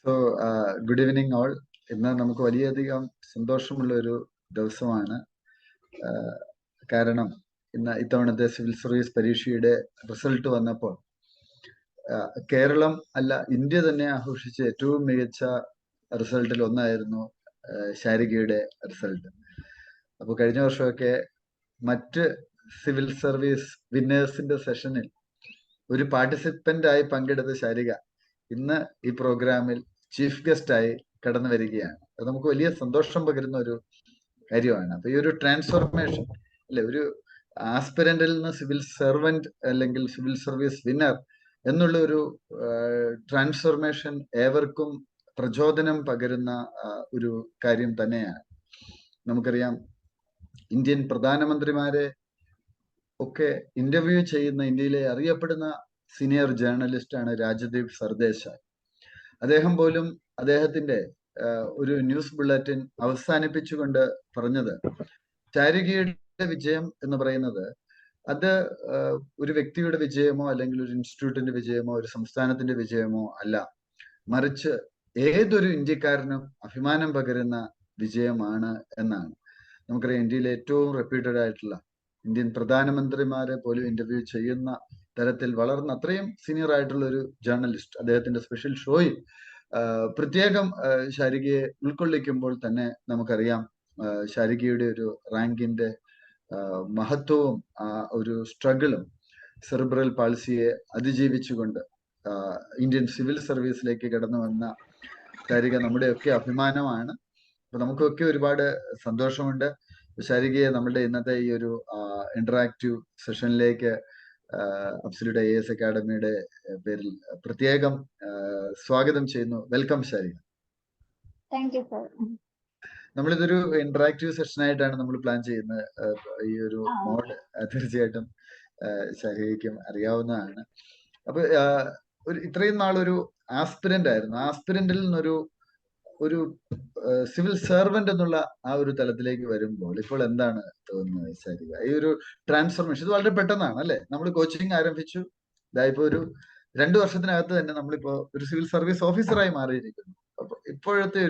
So good evening all. ഇന്ന് നമുക്ക് വലിയധികം സന്തോഷമുള്ള ഒരു ദിവസമാണ്. കാരണം ഇന്ന് ഇത്തവണത്തെ സിവിൽ സർവീസ് പരീക്ഷയുടെ റിസൾട്ട് വന്നപ്പോൾ കേരളം അല്ല ഇന്ത്യ തന്നെ ആഘോഷിച്ച ഏറ്റവും മികച്ച റിസൾട്ടിൽ ഒന്നായിരുന്നു ശാരികയുടെ റിസൾട്ട്. അപ്പോൾ കഴിഞ്ഞ വർഷമൊക്കെ മറ്റ് സിവിൽ സർവീസ് വിന്നേഴ്സിന്റെ സെഷനിൽ ഒരു പാർട്ടിസിപ്പന്റ് ആയി പങ്കെടുത്ത ശാരിക ഇന്ന് ഈ പ്രോഗ്രാമിൽ ചീഫ് ഗസ്റ്റ് ആയി കടന്നു വരികയാണ്. അത് നമുക്ക് വലിയ സന്തോഷം പകരുന്ന ഒരു കാര്യമാണ്. അപ്പൊ ഈ ഒരു ട്രാൻസ്ഫോർമേഷൻ അല്ലെ, ഒരു ആസ്പിരന്റിൽ നിന്ന് സിവിൽ സെർവന്റ് അല്ലെങ്കിൽ സിവിൽ സർവീസ് വിന്നർ എന്നുള്ള ഒരു ട്രാൻസ്ഫോർമേഷൻ ഏവർക്കും പ്രചോദനം പകരുന്ന ഒരു കാര്യം തന്നെയാണ്. നമുക്കറിയാം, ഇന്ത്യൻ പ്രധാനമന്ത്രിമാരെ ഒക്കെ ഇന്റർവ്യൂ ചെയ്യുന്ന ഇന്ത്യയിലെ അറിയപ്പെടുന്ന സീനിയർ ജേർണലിസ്റ്റ് ആണ് രാജദീപ് സർദേശായ്. അദ്ദേഹം പോലും അദ്ദേഹത്തിന്റെ ഒരു ന്യൂസ് ബുള്ളറ്റിൻ അവസാനിപ്പിച്ചുകൊണ്ട് പറഞ്ഞത്, ശാരികയുടെ വിജയം എന്ന് പറയുന്നത് അത് ഒരു വ്യക്തിയുടെ വിജയമോ അല്ലെങ്കിൽ ഒരു ഇൻസ്റ്റിറ്റ്യൂട്ടിന്റെ വിജയമോ ഒരു സംസ്ഥാനത്തിന്റെ വിജയമോ അല്ല, മറിച്ച് ഏതൊരു ഇന്ത്യക്കാരനും അഭിമാനം പകരുന്ന വിജയമാണ് എന്നാണ്. നമുക്കറിയാം, ഇന്ത്യയിലെ ഏറ്റവും റെപ്യൂട്ടഡ് ആയിട്ടുള്ള ഇന്ത്യൻ പ്രധാനമന്ത്രിമാരെ പോലും ഇന്റർവ്യൂ ചെയ്യുന്ന തരത്തിൽ വളർന്ന അത്രയും സീനിയർ ആയിട്ടുള്ള ഒരു ജേർണലിസ്റ്റ് അദ്ദേഹത്തിന്റെ സ്പെഷ്യൽ ഷോയിൽ പ്രത്യേകം ശാരികയെ ഉൾക്കൊള്ളിക്കുമ്പോൾ തന്നെ നമുക്കറിയാം ശാരികയുടെ ഒരു റാങ്കിന്റെ മഹത്വവും ആ ഒരു സ്ട്രഗിളും സെറിബ്രൽ പാൾസിയെ അതിജീവിച്ചുകൊണ്ട് ഇന്ത്യൻ സിവിൽ സർവീസിലേക്ക് കടന്നു വന്ന ശാരിക നമ്മുടെയൊക്കെ അഭിമാനമാണ്. അപ്പൊ നമുക്കൊക്കെ ഒരുപാട് സന്തോഷമുണ്ട്. ശാരികയെ നമ്മുടെ ഇന്നത്തെ ഈ ഒരു ഇന്ററാക്റ്റീവ് സെഷനിലേക്ക് അബ്സല്യൂട്ട് IAS അക്കാഡമിയുടെ പേരിൽ പ്രത്യേകം സ്വാഗതം ചെയ്യുന്നു. വെൽക്കം ശാരിക. നമ്മളിതൊരു ഇന്ററാക്റ്റീവ് സെഷനായിട്ടാണ് നമ്മൾ പ്ലാൻ ചെയ്യുന്നത്. ഈ ഒരു മോഡ് തീർച്ചയായിട്ടും ശാരികയ്ക്കും അറിയാവുന്നതാണ്. അപ്പൊ ഇത്രയും നാളൊരു ആസ്പിരന്റ് ആയിരുന്നു. ആസ്പിരന്റിൽ നിന്നൊരു സിവിൽ സെർവന്റ് എന്നുള്ള ആ ഒരു തലത്തിലേക്ക് വരുമ്പോൾ ഇപ്പോൾ എന്താണ് തോന്നുന്നത് ശാരിക? ഈ ഒരു ട്രാൻസ്ഫോർമേഷൻ ഇത് വളരെ പെട്ടെന്നാണ് അല്ലെ? നമ്മൾ കോച്ചിങ് ആരംഭിച്ചു, ഇതായിപ്പോ ഒരു 2 വർഷത്തിനകത്ത് തന്നെ നമ്മളിപ്പോ ഒരു സിവിൽ സർവീസ് ഓഫീസറായി മാറിയിരിക്കുന്നു. അപ്പൊ ഇപ്പോഴത്തെ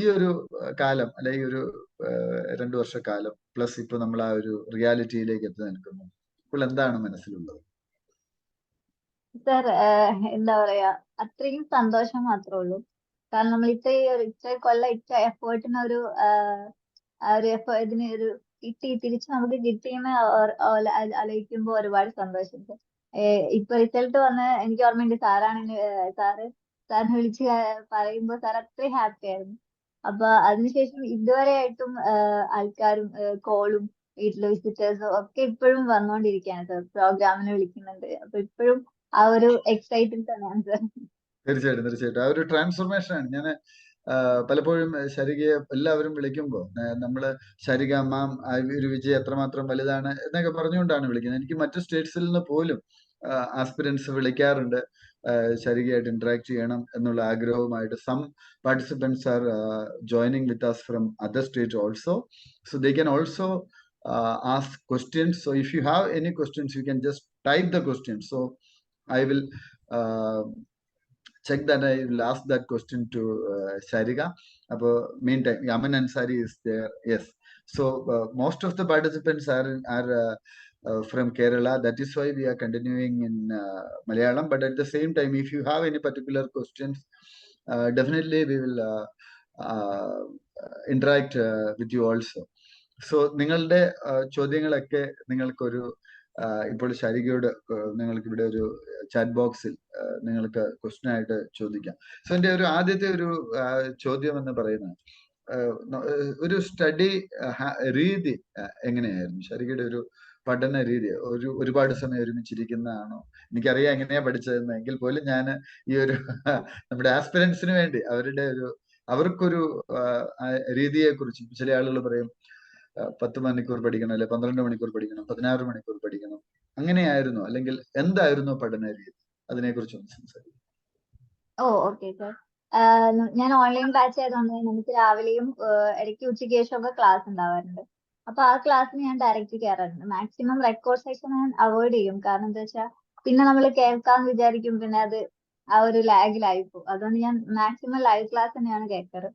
ഈ ഒരു കാലം അല്ലെ, ഈ ഒരു 2 വർഷക്കാലം പ്ലസ് ഇപ്പൊ നമ്മൾ ആ ഒരു റിയാലിറ്റിയിലേക്ക് എത്തി നിൽക്കുന്നു. ഇപ്പോൾ എന്താണ് മനസ്സിലുള്ളത്? സർ, എന്താ പറയാ, അത്രയും സന്തോഷം മാത്രമേ ഉള്ളൂ. കാരണം നമ്മൾ ഇത്ര കൊല്ലം ഇത്ര എഫേർട്ടിന് ഇതിന് ഒരു തിരിച്ച് നമുക്ക് കിട്ടിയെന്ന് ആലോചിക്കുമ്പോ ഒരുപാട് സന്തോഷം. ഇപ്പൊ റിസൾട്ട് വന്ന് എനിക്ക് ഓർമ്മയുണ്ട്, സാറിനെ വിളിച്ച് പറയുമ്പോ സാർ അത്രയും ഹാപ്പി ആയിരുന്നു. അപ്പൊ അതിനുശേഷം ഇതുവരെ ആയിട്ടും ആൾക്കാരും കോളും വീട്ടിലെ വിസിറ്റേഴ്സും ഒക്കെ ഇപ്പോഴും വന്നുകൊണ്ടിരിക്കുകയാണ് സാർ. പ്രോഗ്രാമിന് വിളിക്കുന്നുണ്ട്. അപ്പൊ ഇപ്പോഴും ആ ഒരു എക്സൈറ്റഡ് തന്നെയാണ് സാർ. തീർച്ചയായിട്ടും ആ ഒരു ട്രാൻസ്ഫോർമേഷൻ ആണ്. ഞാൻ പലപ്പോഴും ശാരികയെ എല്ലാവരും വിളിക്കുമ്പോൾ നമ്മള് ശാരിക മാം ഒരു വിജയം എത്രമാത്രം വലുതാണ് എന്നൊക്കെ പറഞ്ഞുകൊണ്ടാണ് വിളിക്കുന്നത്. എനിക്ക് മറ്റു സ്റ്റേറ്റ്സിൽ നിന്ന് പോലും ആസ്പിരൻസ് വിളിക്കാറുണ്ട് ശാരികയായിട്ട് ഇന്ററാക്ട് ചെയ്യണം എന്നുള്ള ആഗ്രഹവുമായിട്ട്. Some participants are joining with us from other states also, so they can also ask questions. So if you have any questions, you can just type the questions. So I will check that. I will ask that question to Sharika. Meantime, Yaman Ansari is there. Yes. So most of the participants are from Kerala. That is why we are continuing in Malayalam. But at the same time, if you have any particular questions, definitely we will interact with you also. So നിങ്ങളുടെ ചോദ്യങ്ങളൊക്കെ നിങ്ങൾക്കൊരു ഇപ്പോൾ ശാരികയോട് നിങ്ങൾക്ക് ഇവിടെ ഒരു chat ബോക്സിൽ നിങ്ങൾക്ക് question ആയിട്ട് ചോദിക്കാം. സോ എൻ്റെ ഒരു ആദ്യത്തെ ഒരു ചോദ്യം എന്ന് പറയുന്നത്, ഒരു സ്റ്റഡി രീതി എങ്ങനെയായിരുന്നു ശാരികയുടെ? ഒരു പഠന രീതി ഒരുപാട് സമയം ഒരുമിച്ചിരിക്കുന്നതാണോ? എനിക്കറിയാം എങ്ങനെയാ പഠിച്ചതെന്ന്. എങ്കിൽ പോലും ഞാൻ ഈ ഒരു നമ്മുടെ ആസ്പിരൻസിന് വേണ്ടി അവർക്കൊരു രീതിയെ കുറിച്ച്, ചില ആളുകൾ പറയും 10 മണിക്കൂർ പഠിക്കണം, അല്ലെ 12 മണിക്കൂർ പഠിക്കണം, 16 മണിക്കൂർ പഠിക്കണം, അങ്ങനെയായിരുന്നു അല്ലെങ്കിൽ എന്തായിരുന്നു പഠന രീതി? അതിനെ കുറിച്ച് ഒന്ന് സംസാരിക്കും. Okay sir. ഞാൻ ഓൺലൈൻ ബാച്ച് ആയതുകൊണ്ട് നമുക്ക് രാവിലെയും ഇടയ്ക്ക് ഉച്ചയ്ക്ക് ശേഷമൊക്കെ ക്ലാസ് ഉണ്ടാവാറുണ്ട്. അപ്പൊ ആ ക്ലാസ്സിന് ഞാൻ ഡയറക്റ്റ് കയറാറുണ്ട്. മാക്സിമം റെക്കോർഡ് സെഷൻ ഞാൻ അവോയ്ഡ് ചെയ്യും. കാരണം എന്താ വെച്ചാൽ പിന്നെ നമ്മൾ കേൾക്കാന്ന് വിചാരിക്കും, പിന്നെ അത് ആ ഒരു ലാഗിലായി പോകും. അതുകൊണ്ട് ഞാൻ മാക്സിമം ലൈവ് ക്ലാസ് തന്നെയാണ് കേൾക്കാറ്.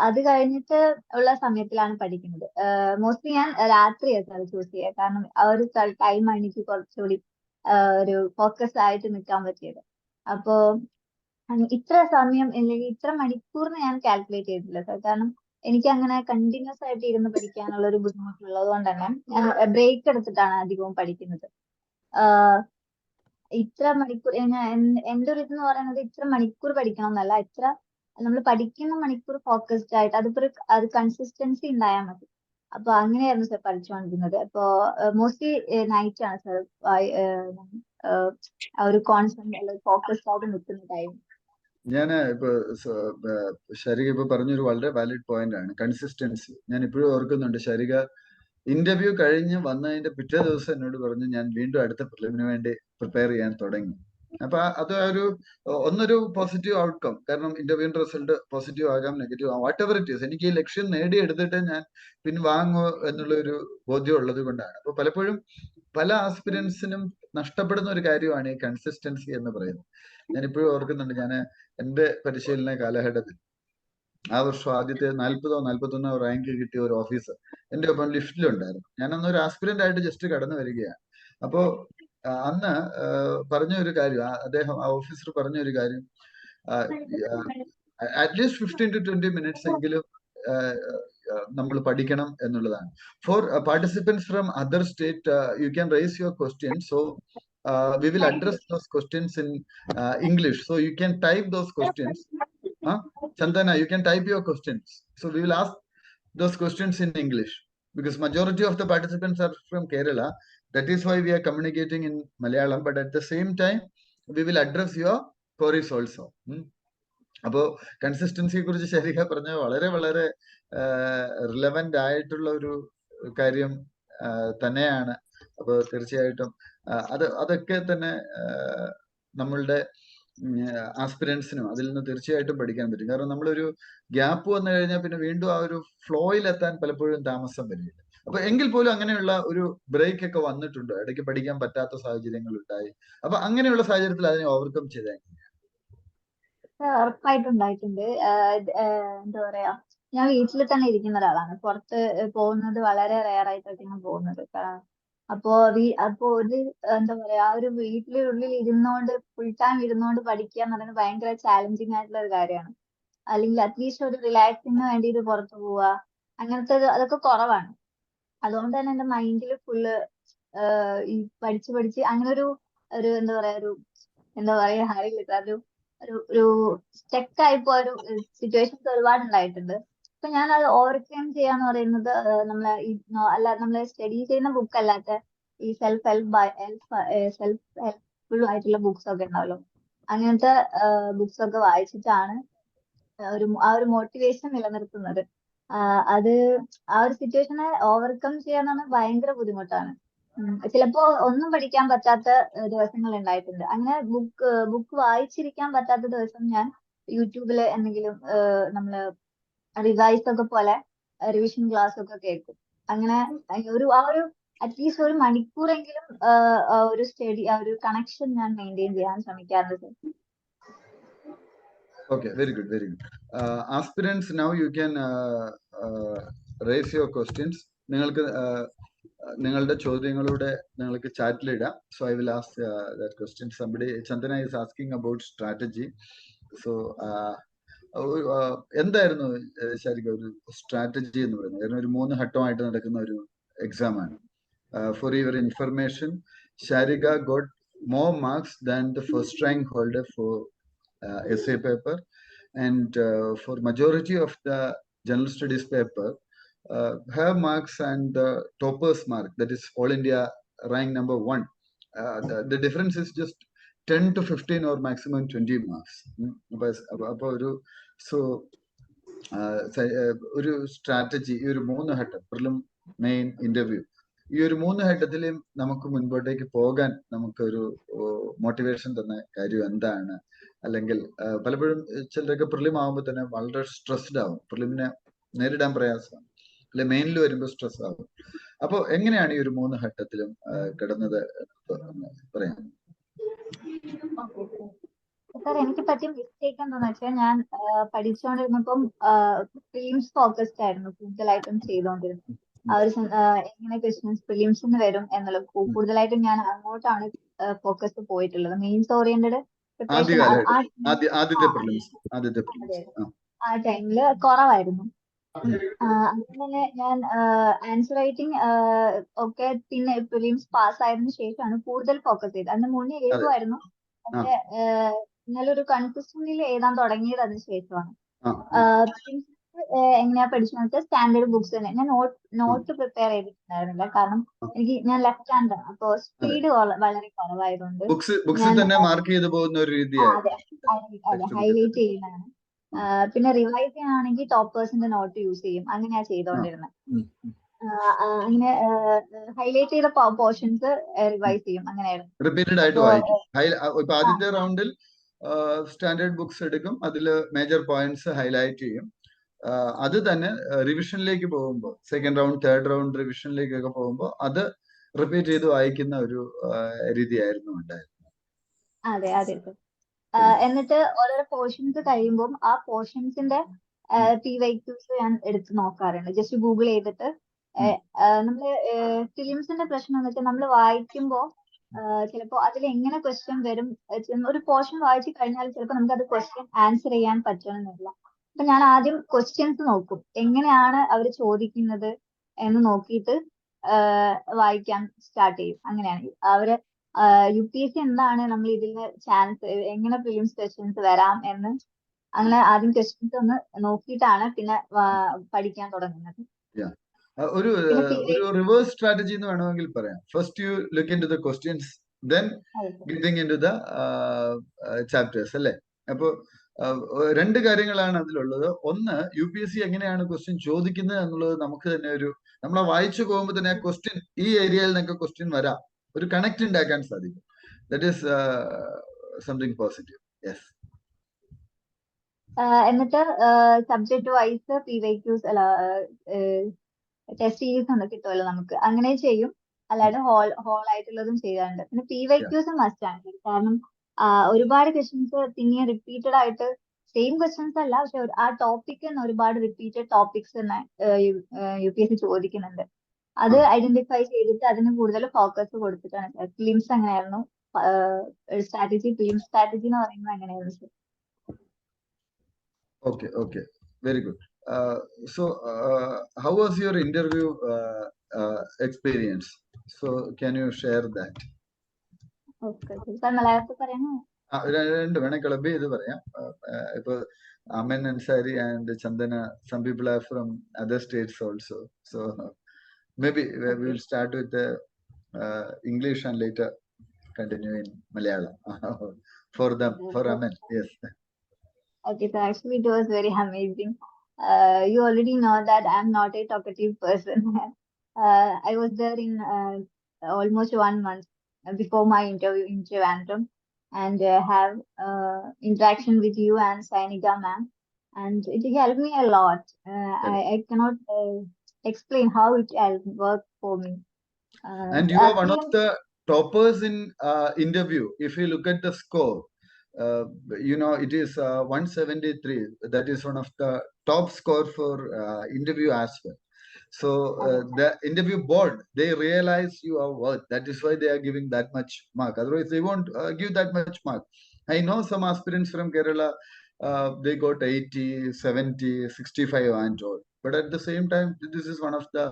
അത് കഴിഞ്ഞിട്ട് ഉള്ള സമയത്തിലാണ് പഠിക്കുന്നത്. മോസ്റ്റ്ലി ഞാൻ രാത്രിയാണ് ചൂസ് ചെയ്യുക. കാരണം ആ ഒരു ടൈമാണ് എനിക്ക് കുറച്ചുകൂടി ഒരു ഫോക്കസ് ആയിട്ട് നിൽക്കാൻ പറ്റിയത്. അപ്പോ ഇത്ര സമയം അല്ലെങ്കിൽ ഇത്ര മണിക്കൂറിന് ഞാൻ കാൽക്കുലേറ്റ് ചെയ്തിട്ടില്ല സർ. കാരണം എനിക്ക് അങ്ങനെ കണ്ടിന്യൂസ് ആയിട്ട് ഇരുന്ന് പഠിക്കാനുള്ള ഒരു ബുദ്ധിമുട്ടുള്ളത് കൊണ്ട് തന്നെ ഞാൻ ബ്രേക്ക് എടുത്തിട്ടാണ് അധികവും പഠിക്കുന്നത്. ഇത്ര മണിക്കൂർ എന്റെ ഒരു ഇതെന്ന് പറയുന്നത് ഇത്ര മണിക്കൂർ പഠിക്കണം എന്നല്ല, ഇത്ര നമ്മൾ പഠിക്കുന്ന മണിക്കൂർ ഫോക്കസ്ഡ് ആയിട്ട് അത് കൺസിസ്റ്റൻസി ഉണ്ടായാൽ മതി. അപ്പൊ അങ്ങനെയായിരുന്നു സർ പഠിച്ചുകൊണ്ടിരുന്നത്. അപ്പോ മോസ്റ്റ്ലി നൈറ്റ് ആണ് സർ ഒരു കോൺസെൻട്രേറ്റ് ഫോക്കസ്ഡ് ആയിട്ട് നിൽക്കുന്ന ടൈം. ഞാൻ ഇപ്പൊ ശരിക ഇപ്പൊ പറഞ്ഞൊരു വളരെ വാലിഡ് പോയിന്റ് ആണ് കൺസിസ്റ്റൻസി. ഞാൻ ഇപ്പോഴും ഓർക്കുന്നുണ്ട്, ശരിക ഇന്റർവ്യൂ കഴിഞ്ഞ് വന്നതിന്റെ പിറ്റേ ദിവസം എന്നോട് പറഞ്ഞു ഞാൻ വീണ്ടും അടുത്ത പ്രിലിമിന് വേണ്ടി പ്രിപ്പയർ ചെയ്യാൻ തുടങ്ങി. അപ്പൊ അത് ഒന്നൊരു പോസിറ്റീവ് ഔട്ട്കം. കാരണം ഇന്റർവ്യൂവിന്റെ റിസൾട്ട് പോസിറ്റീവ് ആകാം, നെഗറ്റീവ് ആകാം, വാട്ട് എവർ ഇറ്റ് ഈസ്, എനിക്ക് ഈ ലക്ഷ്യം നേടിയെടുത്തിട്ട് ഞാൻ പിൻവാങ്ങുമോ എന്നുള്ളൊരു ബോധ്യം ഉള്ളത് കൊണ്ടാണ്. അപ്പൊ പലപ്പോഴും പല ആസ്പിരൻസിനും നഷ്ടപ്പെടുന്ന ഒരു കാര്യമാണ് ഈ കൺസിസ്റ്റൻസി എന്ന് പറയുന്നത്. ഞാനിപ്പോഴും ഓർക്കുന്നുണ്ട്, ഞാൻ എന്റെ പരിശീലന കാലഘട്ടത്തിൽ ആ വർഷം ആദ്യത്തെ 40ഓ 41ഓ റാങ്ക് കിട്ടിയ ഒരു ഓഫീസർ എന്റെ ഒപ്പം ലിഫ്റ്റിലുണ്ടായിരുന്നു. ഞാൻ അന്ന് ഒരു ആസ്പിരന്റ് ആയിട്ട് ജസ്റ്റ് കടന്നു വരികയാണ്. അപ്പോ അന്ന് പറഞ്ഞ ഒരു കാര്യം, അദ്ദേഹം ആ ഓഫീസർ പറഞ്ഞ ഒരു കാര്യം, അറ്റ്ലീസ്റ്റ് 15 to 20 മിനിറ്റ്സ് എങ്കിലും നമ്മൾ പഠിക്കണം എന്നുള്ളതാണ്. For participants from other state you can raise your question, so we will address those questions in English, so you can type those questions. Chandana, you can type your questions, so we will ask those questions in English because majority of the participants are from Kerala. That is why we are communicating in Malayalam, but at the same time we will address your queries also. അപ്പോ കൺസിസ്റ്റൻസിയെ കുറിച്ച് ശരിക പറഞ്ഞ വളരെ വളരെ relevant ആയിട്ടുള്ള ഒരു കാര്യം തന്നെയാണ്. അപ്പൊ തീർച്ചയായിട്ടും അതൊക്കെ തന്നെ നമ്മളുടെ ആസ്പിരൻസിനും അതിൽ നിന്ന് തീർച്ചയായിട്ടും പഠിക്കാൻ പറ്റും. കാരണം നമ്മളൊരു ഗ്യാപ്പ് വന്നു കഴിഞ്ഞാൽ പിന്നെ വീണ്ടും ആ ഒരു ഫ്ലോയിൽ എത്താൻ പലപ്പോഴും താമസം വരില്ല. അപ്പൊ എങ്കിൽ പോലും അങ്ങനെയുള്ള ഒരു ബ്രേക്ക് ഒക്കെ വന്നിട്ടുണ്ട്, ഇടയ്ക്ക് പഠിക്കാൻ പറ്റാത്ത സാഹചര്യങ്ങൾ ഉണ്ടായി. അപ്പൊ അങ്ങനെയുള്ള സാഹചര്യത്തിൽ അതിനെ ഓവർകം ചെയ്താൽ ഉറപ്പായിട്ടുണ്ടായിട്ടുണ്ട്. എന്താ പറയാ, ഞാൻ വീട്ടിൽ തന്നെ ഇരിക്കുന്ന ഒരാളാണ്. പുറത്ത് പോകുന്നത് വളരെ റെയർ ആയിട്ടൊക്കെയാണ് പോകുന്നത്. അപ്പോ ഒരു എന്താ പറയാ, ആ ഒരു വീട്ടിലുള്ളിൽ ഇരുന്നോണ്ട് ഫുൾ ടൈം ഇരുന്നോണ്ട് പഠിക്കുക എന്ന് പറയുന്നത് ഭയങ്കര ചാലഞ്ചിങ് ആയിട്ടുള്ള ഒരു കാര്യമാണ്. അല്ലെങ്കിൽ അറ്റ്ലീസ്റ്റ് ഒരു റിലാക്സിങ്ങിന് വേണ്ടിയിട്ട് പുറത്തു പോവുക, അങ്ങനത്തെ അതൊക്കെ കുറവാണ്. അതുകൊണ്ട് തന്നെ എന്റെ മൈൻഡിൽ ഫുള്ള് ഈ പഠിച്ച് അങ്ങനെ ഒരു എന്താ പറയാ അറിയില്ല, ഒരു സ്റ്റക്ക് ആയി പോയ ഒരു സിറ്റുവേഷൻസ് ഒരുപാട് ഉണ്ടായിട്ടുണ്ട്. അപ്പൊ ഞാൻ അത് ഓവർകം ചെയ്യാന്ന് പറയുന്നത് നമ്മളെ സ്റ്റഡി ചെയ്യുന്ന ബുക്ക് അല്ലാത്ത ഈ സെൽഫ് ഹെൽപ്ഫുൾ ആയിട്ടുള്ള ബുക്സ് ഒക്കെ ഉണ്ടാവല്ലോ, അങ്ങനത്തെ ബുക്സ് ഒക്കെ വായിച്ചിട്ടാണ് ആ ഒരു മോട്ടിവേഷൻ നിലനിർത്തുന്നത്. അത് ആ ഒരു സിറ്റുവേഷനെ ഓവർകം ചെയ്യാന്ന് ഭയങ്കര ബുദ്ധിമുട്ടാണ്. ചിലപ്പോ ഒന്നും പഠിക്കാൻ പറ്റാത്ത ദിവസങ്ങൾ ഉണ്ടായിട്ടുണ്ട്. അങ്ങനെ ബുക്ക് വായിച്ചിരിക്കാൻ പറ്റാത്ത ദിവസം ഞാൻ യൂട്യൂബില് എന്തെങ്കിലും നമ്മള് റിവൈസ് ഒക്കെ പോലെ റിവിഷൻ ക്ലാസ് ഒക്കെ കേൾക്കും. അങ്ങനെ ആ ഒരു അറ്റ്ലീസ്റ്റ് ഒരു മണിക്കൂറെങ്കിലും ഒരു ഒരു കണക്ഷൻ ഞാൻ മെയിൻറ്റെയിൻ ചെയ്യാൻ ശ്രമിക്കാറുണ്ട്. Okay, very good, very good. Aspirants, now you can raise your questions. നിങ്ങളുടെ ചോദ്യങ്ങളുടെ നിങ്ങൾക്ക് ചാറ്റിലിടാം. So I will ask that question. Somebody, Chandana is asking about strategy. So എന്തായിരുന്നു ശരിക്കും ഒരു സ്ട്രാറ്റജി എന്ന് പറയുന്നത്? കാരണം ഒരു 3 ഘട്ടമായിട്ട് നടക്കുന്ന ഒരു എക്സാം ആണ്. For your information, Sarika got more marks than the first rank holder for essay paper, and for majority of the general studies paper, her marks and the topper's mark, that is all India rank number 1, the difference is just 10 to 15 or maximum 20 marks. അപ്പോൾ ഒരു strategy, ഈ ഒരു 3 ഘട്ടം prelim, main, interview, ഈ ഒരു 3 ഘട്ടത്തിലും നമുക്ക് മുൻപോട്ടേക്ക് പോകാൻ നമുക്കൊരു മോട്ടിവേഷൻ തന്ന കാര്യം എന്താണ്? അല്ലെങ്കിൽ പലപ്പോഴും ചിലരൊക്കെ പ്രിലിം ആകുമ്പോൾ തന്നെ വളരെ സ്ട്രെസ്ഡ് ആവും, പ്രിലിമിനെ നേരിടാൻ പ്രയാസമാണ്, അല്ലെ മെയിനിൽ വരുമ്പോൾ സ്ട്രെസ് ആവും. അപ്പോൾ എങ്ങനെയാണ് ഈ ഒരു 3 ഘട്ടത്തിലും കിടന്നത് പറയാം? സാർ എനിക്ക് പറ്റിയ മിസ്റ്റേക്ക് എന്താന്ന് വെച്ചാൽ ഞാൻ പഠിച്ചുകൊണ്ടിരുന്നപ്പം ഫിലിംസ് ഫോക്കസ്ഡ് ആയിരുന്നു കൂടുതലായിട്ടും ചെയ്തുകൊണ്ടിരുന്നത്. ആ ഒരു എങ്ങനെ ക്വസ്റ്റ്യൻസ് ഫിലിംസിന് വരും എന്നുള്ളത് കൂടുതലായിട്ടും ഞാൻ അങ്ങോട്ടാണ് ഫോക്കസ് പോയിട്ടുള്ളത്. മെയിൻസ് ഓറിയന്റഡ് പ്രിപ്പറേഷൻ ആദ്യത്തെ പ്രിലിംസ് അതെ ആ ടൈമില് കുറവായിരുന്നു. അങ്ങനെ ഞാൻ ആൻസർ റൈറ്റിംഗ് ഒക്കെ പിന്നെ പ്രിലിംസ് പാസ് ആയതിനു ശേഷമാണ് കൂടുതൽ ഫോക്കസ് ചെയ്തത്. അതിന് മുന്നേ എഴുതുമായിരുന്നു, പക്ഷെ ഇന്നലെ ഒരു കൺസിസ്റ്റന്റിൽ എഴുതാൻ തുടങ്ങിയത് അതിന് ശേഷമാണ്. എങ്ങനെയാ പഠിച്ചു വെച്ചാൽ സ്റ്റാൻഡേർഡ് ബുക്സ് തന്നെ. ഞാൻ നോട്ട് പ്രിപ്പയർ ചെയ്തിട്ടുണ്ടായിരുന്നില്ല, കാരണം ഞാൻ ലെഫ്റ്റ് ഹാൻഡ് ആണ്, അപ്പൊ സ്പീഡ് വളരെ കുറവായതുകൊണ്ട് അതെ ഹൈലൈറ്റ് ചെയ്യുന്നതാണ്. പിന്നെ റിവൈസ് ചെയ്യാനാണെങ്കിൽ ടോപ്പേഴ്സിന്റെ നോട്ട് യൂസ് ചെയ്യും, അങ്ങനെയാ ചെയ്തോണ്ടിരുന്നത്. അങ്ങനെ ഹൈലൈറ്റ് ചെയ്ത പോർഷൻസ് റിവൈസ് ചെയ്യും, അങ്ങനെയായിരുന്നു. റിപ്പീറ്റഡ് ആയിട്ട് വായിക്കും. ഇപ്പൊ ആദ്യത്തെ റൗണ്ടിൽ സ്റ്റാൻഡേർഡ് ബുക്സ് എടുക്കും, അതിൽ മേജർ പോയിന്റ്സ് ഹൈലൈറ്റ് ചെയ്യും. അത് തന്നെ റിവിഷനിലേക്ക് പോകുമ്പോൾ, സെക്കൻഡ് റൗണ്ട് തേർഡ് റൗണ്ട് റിവിഷനിലേക്കൊക്കെ പോകുമ്പോൾ അത് റിപ്പീറ്റ് ചെയ്ത് വായിക്കുന്ന ഒരു രീതിയായിരുന്നു ഉണ്ടായിരുന്നത്. അതെ അതെ. എന്നിട്ട് ഓരോ പോർഷൻസ് കഴിയുമ്പോൾ ആ പോർഷൻസിന്റെ PYQs ഞാൻ എടുത്ത് നോക്കാറുണ്ട്, ജസ്റ്റ് ഗൂഗിൾ ചെയ്തിട്ട്. നമ്മള് ഫിലിംസിന്റെ പ്രശ്നം എന്ന് വെച്ചാൽ നമ്മൾ വായിക്കുമ്പോ ചിലപ്പോ അതിൽ എങ്ങനെ ക്വസ്റ്റ്യൻ വരും, ഒരു പോർഷൻ വായിച്ചു കഴിഞ്ഞാൽ ചിലപ്പോൾ നമുക്ക് അത് ക്വസ്റ്റ്യൻ ആൻസർ ചെയ്യാൻ പറ്റണമെന്നില്ല. അപ്പൊ ഞാൻ ആദ്യം ക്വസ്റ്റ്യൻസ് നോക്കും, എങ്ങനെയാണ് അവർ ചോദിക്കുന്നത് എന്ന് നോക്കിയിട്ട് വായിക്കാൻ സ്റ്റാർട്ട് ചെയ്യും. അങ്ങനെയാണ് അവര് UPSC എന്താണ്, നമ്മൾ ഇതിന് ചാൻസ് എങ്ങനെ ഫിലിംസ് ക്വസ്റ്റ്യൻസ് വരാം എന്ന് അങ്ങനെ ആദ്യം ക്വസ്റ്റ്യൻസ് ഒന്ന് നോക്കിയിട്ടാണ് പിന്നെ പഠിക്കാൻ തുടങ്ങുന്നത്. ഒരു റിവേഴ്സ് സ്ട്രാറ്റജി എന്ന് വേണമെങ്കിൽ പറയാം. First you look into the questions, then getting into the chapters അല്ലേ. അപ്പൊ രണ്ട് കാര്യങ്ങളാണ് അതിലുള്ളത്. ഒന്ന്, UPSC എങ്ങനെയാണ് ക്വസ്റ്റ്യൻ ചോദിക്കുന്നത് എന്നുള്ളത് നമുക്ക് തന്നെ നമ്മളെ വായിച്ചു പോകുമ്പോൾ തന്നെ ആ ക്വസ്റ്റ്യൻ ഈ ഏരിയയിൽ നിന്നൊക്കെ ക്വസ്റ്റ്യൻ വരാം, ഒരു കണക്ട് ഉണ്ടാക്കാൻ സാധിക്കും. That is something positive. Yes. എന്നിട്ട് സബ്ജക്ട് വൈസ് PYQs അല്ല ടെസ്റ്റ് സീരീസ് ഒന്ന് കിട്ടുമല്ലോ നമുക്ക്, അങ്ങനെ ചെയ്യും. അല്ലാതെ ഹോൾ ആയിട്ടുള്ളതും ചെയ്യാറുണ്ട്. പിന്നെ PYQs മസ്റ്റ് ആണ്, കാരണം ഒരുപാട് ക്വസ്റ്റ്യൻസ് പിന്നെ റിപ്പീറ്റഡ് ആയിട്ട് സെയിം ക്വസ്റ്റ്യൻസ് അല്ല, പക്ഷെ ആ ടോപ്പിക് ഒരുപാട് റിപ്പീറ്റഡ് ടോപ്പിക്സ് തന്നെ UPSC ചോദിക്കുന്നുണ്ട്. അത് ഐഡന്റിഫൈ ചെയ്തിട്ട് അതിന് കൂടുതൽ ഫോക്കസ് കൊടുത്തിട്ടാണ്. ഫിലിംസ് അങ്ങനെയായിരുന്നു സ്ട്രാറ്റജി, ഫിലിം സ്ട്രാറ്റജി എന്ന് പറയുന്നത് അങ്ങനെയായിരുന്നു. Okay, very good. So how was your interview experience? So can you share that? Okay, മലയാളത്തിൽ പറയണോ? രണ്ട് വേണേ ക്ലബ് ചെയ്ത് പറയാം. ഇപ്പൊ Amen Ansari and Chandana, some people are from other states also, so maybe we will start with the English and later continue in Malayalam for them, for Amen. Yes. Okay, so actually it was very amazing. You already know that I'm not a talkative person. I was there in almost 1 month before my interview in Trivandrum, and have interaction with you and Sainika ma'am, and it helped me a lot. I cannot explain how it has worked for me. And you are one of the toppers in interview. If you look at the score, it is 173. That is one of the top score for interview as well. So the interview board, they realize you are worth. That is why they are giving that much mark. Otherwise, they won't give that much mark. I know some aspirants from Kerala, they got 80, 70, 65 and all. But at the same time, this is one of the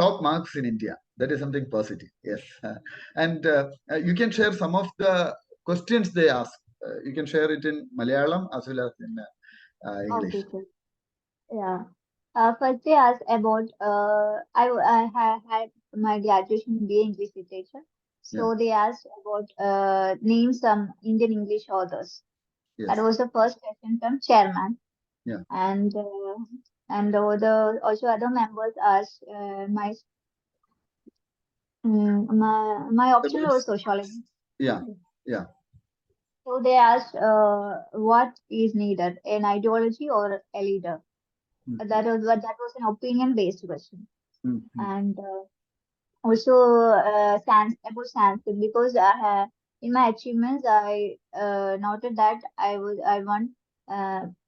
top marks in India. That is something positive. Yes. And you can share some of the questions they ask. You can share it in Malayalam as well as in English. Okay, yeah. First they asked about I had my graduation in BA English Literature, so they asked about name some Indian English authors. Yes. That was the first question from chairman. Yeah. And also other members asked my option was sociology. Yeah. So they asked what is needed, an ideology or a leader. That was an opinion-based question. And also about Sanskrit, because in my achievements, I noted that I won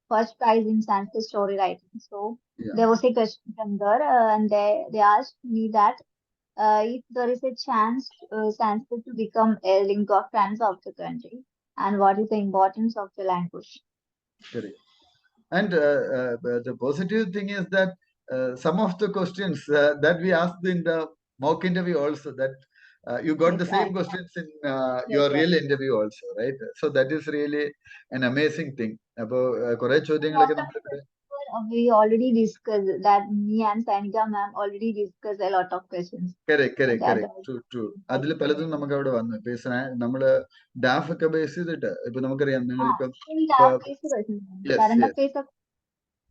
first prize in Sanskrit story writing. So Yeah, there was a question from there, and they asked me that if there is a chance Sanskrit to become a lingua franca of the country, and what is the importance of the language? correct. And the positive thing is that some of the questions that we asked in the mock interview also, that you got Yes, the same questions in yes, your yes. real interview also, right? So that is really an amazing thing. അപ്പോൾ കുറെ A ചോദ്യങ്ങളൊക്കെ lot of നമ്മളിവിടെ we already discussed that. Me and Sanika ma'am already discussed a lot of questions correct correct that correct true true അതിൽ പലതും നമുക്ക് അവിടെ വന്നു. ഇപ്പൊ നമ്മള് ഡാഫ് ഒക്കെ ബേസ് ചെയ്തിട്ട് ഇപ്പൊ നമുക്കറിയാം നിങ്ങളിപ്പം based questions. Yes Current yes. affairs ഒക്കെ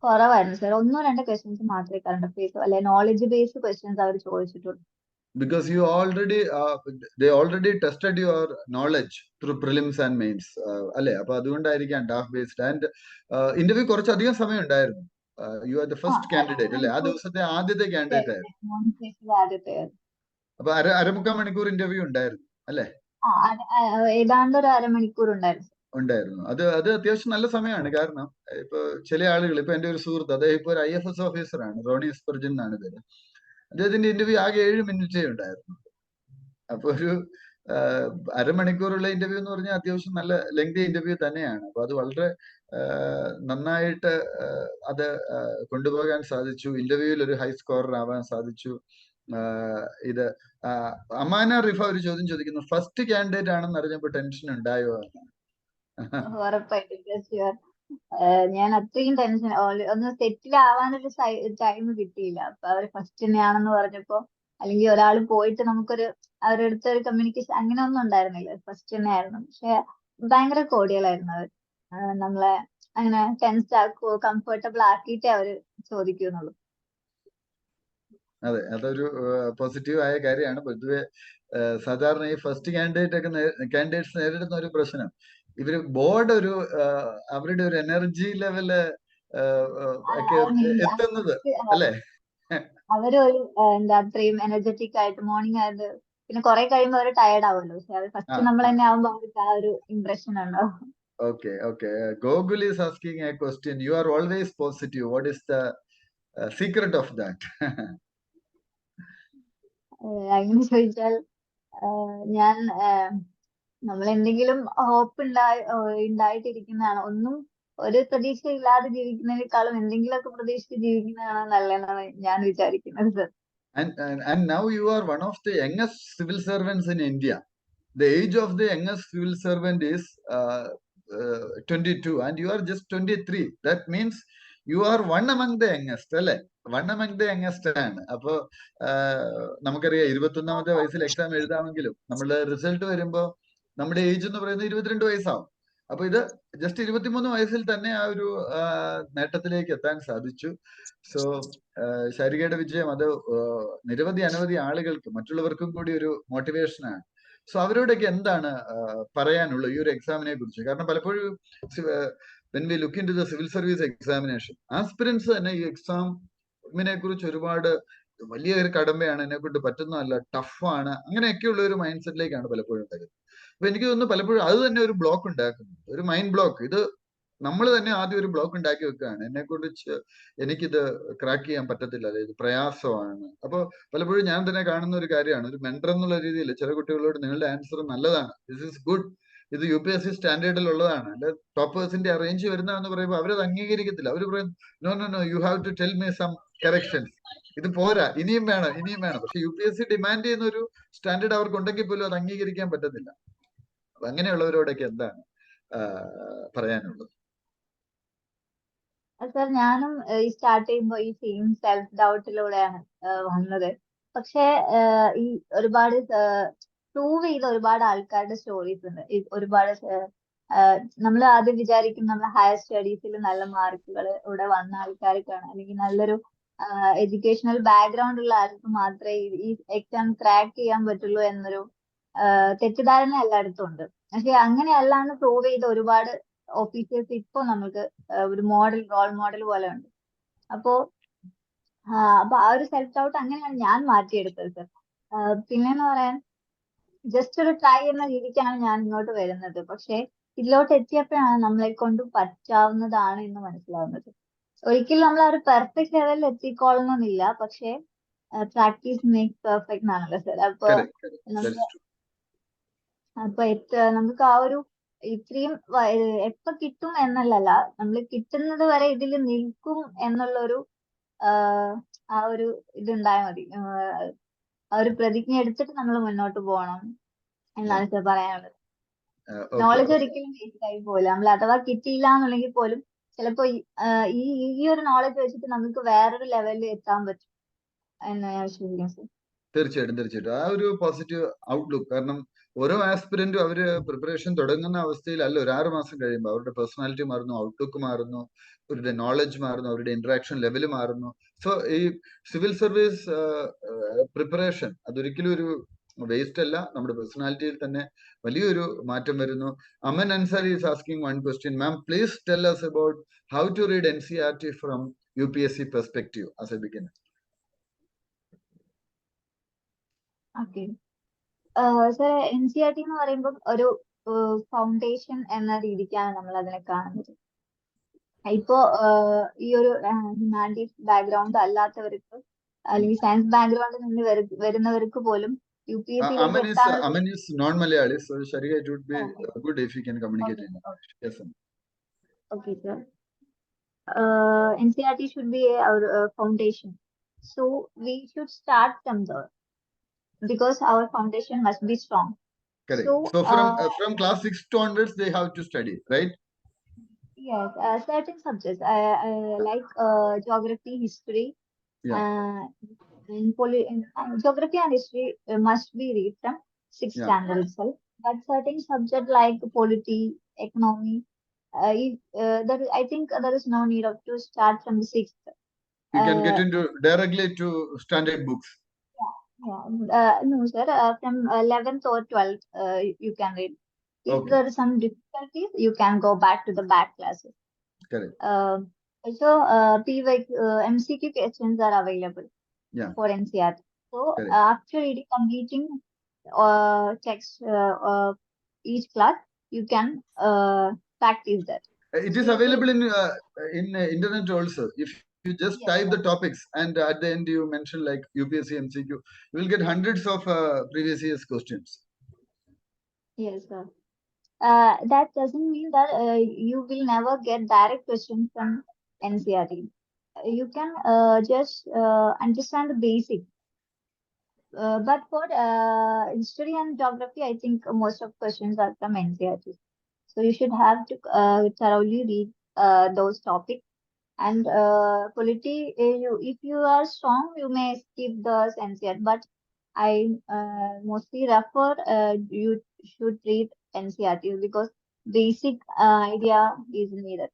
കുറവായിരുന്നു സാർ. ഒന്നോ രണ്ടോ ക്വസ്റ്റ്യൻസ് മാത്രമേ കറണ്ട് അഫയേഴ്സ് അല്ലെ നോളജ് ബേസ്ഡ് ക്വസ്റ്റ്യൻസ് അവർ ചോദിച്ചിട്ടുള്ളൂ. Because you already they already tested your knowledge through prelims and mains അല്ലെ? അപ്പൊ അതുകൊണ്ടായിരിക്കാം ഡാഫ് ബേസ്ഡ്. ആൻഡ് ഇന്റർവ്യൂ കുറച്ചധികം സമയം ഉണ്ടായിരുന്നു. You are the first candidate അല്ലെ? ആ ദിവസത്തെ ആദ്യത്തെ കാൻഡിഡേറ്റ് ആയിരുന്നു. ആദ്യത്തെ അപ്പൊ അരമുക്കാൽ മണിക്കൂർ ഇന്റർവ്യൂ ഉണ്ടായിരുന്നു അല്ലെ? ഏതാണ്ട് ഒരു അരമണിക്കൂർ ഉണ്ടായിരുന്നു. ഉണ്ടായിരുന്നു. അത് അത്യാവശ്യം നല്ല സമയമാണ്. കാരണം ഇപ്പൊ ചില ആളുകൾ, ഇപ്പൊ എന്റെ ഒരു സുഹൃത്ത്, അദ്ദേഹം ഇപ്പൊ ഒരു IFS ഓഫീസറാണ്, റോണി സ്പെർജൻ എന്നാണ് പേര്. അദ്ദേഹത്തിന്റെ ഇന്റർവ്യൂ ആകെ 7 മിനിറ്റേ ഉണ്ടായിരുന്നു. അപ്പൊ ഒരു അരമണിക്കൂറുള്ള ഇന്റർവ്യൂ എന്ന് പറഞ്ഞാൽ അത്യാവശ്യം നല്ല ലെങ്തി ഇന്റർവ്യൂ തന്നെയാണ്. അപ്പൊ അത് വളരെ നന്നായിട്ട് അത് കൊണ്ടുപോകാൻ സാധിച്ചു. ഇന്റർവ്യൂവിൽ ഒരു ഹൈ സ്കോറർ ആവാൻ സാധിച്ചു. ഇത് അമാന റിഫ ഒരു ചോദ്യം ചോദിക്കുന്നു, ഫസ്റ്റ് കാൻഡിഡേറ്റ് ആണെന്ന് അറിഞ്ഞപ്പോൾ ടെൻഷൻ ഉണ്ടായോ? ഉറപ്പായിട്ടും ഞാൻ അത്രയും ടെൻഷൻ ഒന്ന് സെറ്റിൽ ആവാനൊരു ടൈം കിട്ടിയില്ല. അപ്പൊ അവര് ഫസ്റ്റ് തന്നെയാണെന്ന് പറഞ്ഞപ്പോ, അല്ലെങ്കിൽ ഒരാൾ പോയിട്ട് നമുക്കൊരു അവരുടെ അടുത്ത് ഒരു കമ്മ്യൂണിക്കേഷൻ അങ്ങനെ ഒന്നും ഉണ്ടായിരുന്നില്ല. ഫസ്റ്റ് തന്നെ ആയിരുന്നു. പക്ഷെ ഭയങ്കര കോടികളായിരുന്നു അവർ. നമ്മളെ അങ്ങനെ ടെൻസ്ഡ് ആക്കുവോ കംഫർട്ടബിൾ ആക്കിയിട്ടേ അവര് ചോദിക്കുന്നുള്ളൂ. അതെ, അതൊരു പോസിറ്റീവ് ആയ കാര്യമാണ്. പൊതുവെ സാധാരണ ഈ ഫസ്റ്റ് കാൻഡിഡേറ്റ്സ് നേരിടുന്ന ഒരു പ്രശ്നം, ഇവര് ബോർഡ് ഒരു അവരുടെ ഒരു എനർജി ലെവല് ഒക്കെ എത്തുന്നത് അല്ലേ? അവരൊരു എന്താ അത്രയും എനർജറ്റിക് ആയിട്ട് മോർണിംഗ് ആയത്, പിന്നെ കുറെ കഴിയുമ്പോൾ അവർ ടയർഡ് ആവുമല്ലോ. പക്ഷെ അത് ഫസ്റ്റ് നമ്മൾ തന്നെ ആവുമ്പോ അവർക്ക് ആ ഒരു ഇംപ്രഷൻ ഉണ്ടാവും. Okay, okay. Gogul is asking a question. You are always positive. What is the secret of that? അങ്ങനെ ചോദിച്ചാൽ ഞാൻ നമ്മൾ എന്തെങ്കിലും ഹോപ്പ് ഉണ്ടായിട്ടിരിക്കുന്നതാണ്. ഒന്നും ഒരു പ്രതീക്ഷ ഇല്ലാതെ ജീവിക്കുന്നതിനേക്കാളും എന്തെങ്കിലുമൊക്കെ പ്രതീക്ഷിച്ച് ജീവിക്കുന്നതാണ് നല്ലതെന്നാണ് ഞാൻ വിചാരിക്കുന്നത്. And now you are one of the youngest civil servants in India. The age of the youngest civil servant is 22 and you are just 23. That means you are one among the youngest അല്ലെ? One among the youngest ആണ്. അപ്പോ നമുക്കറിയാം 21ാമത്തെ വയസ്സിൽ exam എഴുതാമെങ്കിലും നമ്മളുടെ result വരുമ്പോ നമ്മുടെ age എന്ന് പറയുന്നത് 22 വയസ്സാവും. അപ്പൊ ഇത് ജസ്റ്റ് 23 വയസ്സിൽ തന്നെ ആ ഒരു നേട്ടത്തിലേക്ക് എത്താൻ സാധിച്ചു. സോ ശാരികയുടെ വിജയം അത് അനവധി ആളുകൾക്ക്, മറ്റുള്ളവർക്കും കൂടി ഒരു മോട്ടിവേഷനാണ്. സോ അവരോടൊക്കെ എന്താണ് പറയാനുള്ളത് ഈ ഒരു എക്സാമിനെ കുറിച്ച്? കാരണം പലപ്പോഴും when we look into the civil service examination, aspirants തന്നെ ഈ എക്സാമിനെ കുറിച്ച് ഒരുപാട് വലിയ ഒരു കടമ്പയാണ്, എന്നെ കൊണ്ട് പറ്റുന്നതല്ല, ടഫാണ്, അങ്ങനെയൊക്കെയുള്ള ഒരു മൈൻഡ് സെറ്റിലേക്കാണ് പലപ്പോഴും ഉണ്ടാകുന്നത്. അപ്പൊ എനിക്ക് തോന്നുന്നു പലപ്പോഴും അത് തന്നെ ഒരു ബ്ലോക്ക് ഉണ്ടാക്കുന്നു, ഒരു മൈൻഡ് ബ്ലോക്ക്. ഇത് നമ്മൾ തന്നെ ആദ്യം ഒരു ബ്ലോക്ക് ഉണ്ടാക്കി വെക്കുകയാണ്, എന്നെ കുറിച്ച് എനിക്കിത് ക്രാക്ക് ചെയ്യാൻ പറ്റത്തില്ല, അതായത് പ്രയാസമാണ്. അപ്പോൾ പലപ്പോഴും ഞാൻ തന്നെ കാണുന്ന ഒരു കാര്യമാണ്, ഒരു മെന്റർ എന്നുള്ള രീതിയിൽ ചില കുട്ടികളോട് നിങ്ങളുടെ ആൻസർ നല്ലതാണ്, ദിസ് ഈസ് ഗുഡ്, ഇത് UPSC സ്റ്റാൻഡേർഡിൽ ഉള്ളതാണ്, അല്ലെ ടോപ്പേഴ്സിന്റെ അറേഞ്ച് വരുന്നതെന്ന് പറയുമ്പോൾ അവരത് അംഗീകരിക്കത്തില്ല. അവർ പറയും no you have to tell me some corrections, ഇത് പോരാ, ഇനിയും വേണം. പക്ഷെ UPSC ഡിമാൻഡ് ചെയ്യുന്ന ഒരു സ്റ്റാൻഡേർഡ് അവർക്ക് ഉണ്ടെങ്കിൽ പോലും അത് അംഗീകരിക്കാൻ പറ്റത്തില്ല. അപ്പൊ അങ്ങനെയുള്ളവരോടൊക്കെ എന്താണ് പറയാനുള്ളത്? സാർ ഞാനും ഈ സ്റ്റാർട്ട് ചെയ്യുമ്പോൾ ഈ സെയിം സെൽഫ് ഡൗട്ടിലൂടെയാണ് വന്നത്. പക്ഷെ ഈ ഒരുപാട് പ്രൂവ് ചെയ്ത ഒരുപാട് ആൾക്കാരുടെ സ്റ്റോറീസ് ഉണ്ട്. ഒരുപാട് നമ്മൾ ആദ്യം വിചാരിക്കും നമ്മൾ ഹയർ സ്റ്റഡീസിൽ നല്ല മാർക്കുകൾ ഇവിടെ വന്ന ആൾക്കാർക്കാണ്, അല്ലെങ്കിൽ നല്ലൊരു എഡ്യൂക്കേഷണൽ ബാക്ക്ഗ്രൗണ്ട് ഉള്ള ആൾക്ക് മാത്രമേ ഈ എക്സാം ക്രാക്ക് ചെയ്യാൻ പറ്റുള്ളൂ എന്നൊരു തെറ്റിദ്ധാരണ എല്ലായിടത്തും ഉണ്ട്. പക്ഷെ അങ്ങനെയല്ലാന്ന് പ്രൂവ് ചെയ്ത ഒരുപാട് ഓഫീസേഴ്സ് ഇപ്പൊ നമുക്ക് ഒരു റോൾ മോഡൽ പോലെ ഉണ്ട്. അപ്പോ ആ ഒരു സെൽഫ് ഡൗട്ട് അങ്ങനെയാണ് ഞാൻ മാറ്റിയെടുത്തത് സർ. പിന്നെന്ന് പറയാൻ ജസ്റ്റ് ഒരു ട്രൈ എന്ന രീതിക്കാണ് ഞാൻ ഇങ്ങോട്ട് വരുന്നത്. പക്ഷെ ഇതിലോട്ട് എത്തിയപ്പോഴാണ് നമ്മളെ കൊണ്ട് പറ്റാവുന്നതാണ് എന്ന് മനസ്സിലാവുന്നത്. ഒരിക്കലും നമ്മൾ ആ ഒരു പെർഫെക്റ്റ് ലെവലിൽ എത്തിക്കൊള്ളണമെന്നില്ല. പക്ഷെ പ്രാക്ടീസ് മേക്ക് പെർഫെക്റ്റ് എന്നാണല്ലോ സർ. അപ്പൊ Correct, correct. That നമ്മൾ is true. അപ്പൊ നമുക്ക് ആ ഒരു ഇത്രയും എപ്പോ കിട്ടും എന്നല്ലല്ല, നമ്മൾ കിട്ടുന്നത് വരെ ഇതിൽ നിൽക്കും എന്നുള്ളൊരു ആ ഒരു ഇതുണ്ടായാൽ മതി. ആ ഒരു പ്രതിജ്ഞ എടുത്തിട്ട് നമ്മൾ മുന്നോട്ട് പോകണം Yeah. എന്നാണ് സർ പറയാനുള്ളത്. Okay. നോളജ് ഒരിക്കലും വേസ്റ്റ് ആയി പോകില്ല. നമ്മൾ അഥവാ കിട്ടിയില്ല എന്നുണ്ടെങ്കിൽ പോലും ചിലപ്പോ ഈ ഈ ഒരു നോളജ് വെച്ചിട്ട് നമുക്ക് വേറൊരു ലെവലിൽ എത്താൻ പറ്റും എന്ന് ഞാൻ വിശ്വസിക്കുന്നു സർ. തീർച്ചയായിട്ടും ആ ഒരു പോസിറ്റീവ് ഔട്ട്ലുക്ക്. കാരണം ഓരോ ആസ്പിരന്റും അവര് പ്രിപ്പറേഷൻ തുടങ്ങുന്ന അവസ്ഥയിലല്ല, ഒരു 6 മാസം കഴിയുമ്പോൾ അവരുടെ പേഴ്സണാലിറ്റി മാറുന്നു, ഔട്ട്ലുക്ക് മാറുന്നു, അവരുടെ നോളജ് മാറുന്നു, അവരുടെ ഇന്ററാക്ഷൻ ലെവൽ മാറുന്നു. സോ ഈ സിവിൽ സർവീസ് പ്രിപ്പറേഷൻ അതൊരിക്കലും ഒരു വേസ്റ്റ് അല്ല, നമ്മുടെ പേഴ്സണാലിറ്റിയിൽ തന്നെ വലിയൊരു മാറ്റം വരുന്നു. Aman Ansari is asking one question. Ma'am, please tell us about how to read NCERT from UPSC perspective as a beginner. Okay sir, NCERT എന്ന് പറയുമ്പോൾ ഒരു ഫൗണ്ടേഷൻ എന്ന രീതിക്കാണ് നമ്മൾ അതിനെ കാണുന്നത്. ഇപ്പോ ഈ ഒരു ഹ്യൂമാനിറ്റീസ് ബാക്ക്ഗ്രൗണ്ട് അല്ലാത്തവർക്ക് അല്ലെങ്കിൽ സയൻസ് ബാക്ക്ഗ്രൗണ്ടിൽ നിന്ന് വരുന്നവർക്ക് പോലും UPSC യിലേക്ക് Aman എത്താനുള്ള is non-Malayali, so Sharika, it would be good if you can communicate in English. Yes, ma'am. Okay, sir. NCERT should be our foundation. So we should start from there because our foundation must be strong. Correct. So, So from class 6 onwards, they have to study, right? yes, certain subjects like geography, history, Yeah. geography and history must be read from 6th Yeah. standard itself. But certain subjects like polity, economy, I think there is no need of to start from the 6th. You can get into directly to standard books. No, sir. From 11th or 12th, you can read. If Okay. there is some difficulties, you can go back to the back classes. Correct. Also, MCQ questions are available Yeah. for NCERT. So, Correct. after reading, completing text each class, you can practice that. It is So, available in internet also. If you just yes, type sir. the topics and at the end you mention like UPSC MCQ, you will get hundreds of previous year's questions. Yes, sir. That doesn't mean that you will never get direct questions from NCERT. You can just understand the basic. But for history and geography, I think most of questions are from NCERT. So you should have to thoroughly read those topics. And polity, if you are strong, you may skip the NCERT. But I mostly refer you should read NCERT because basic idea is needed.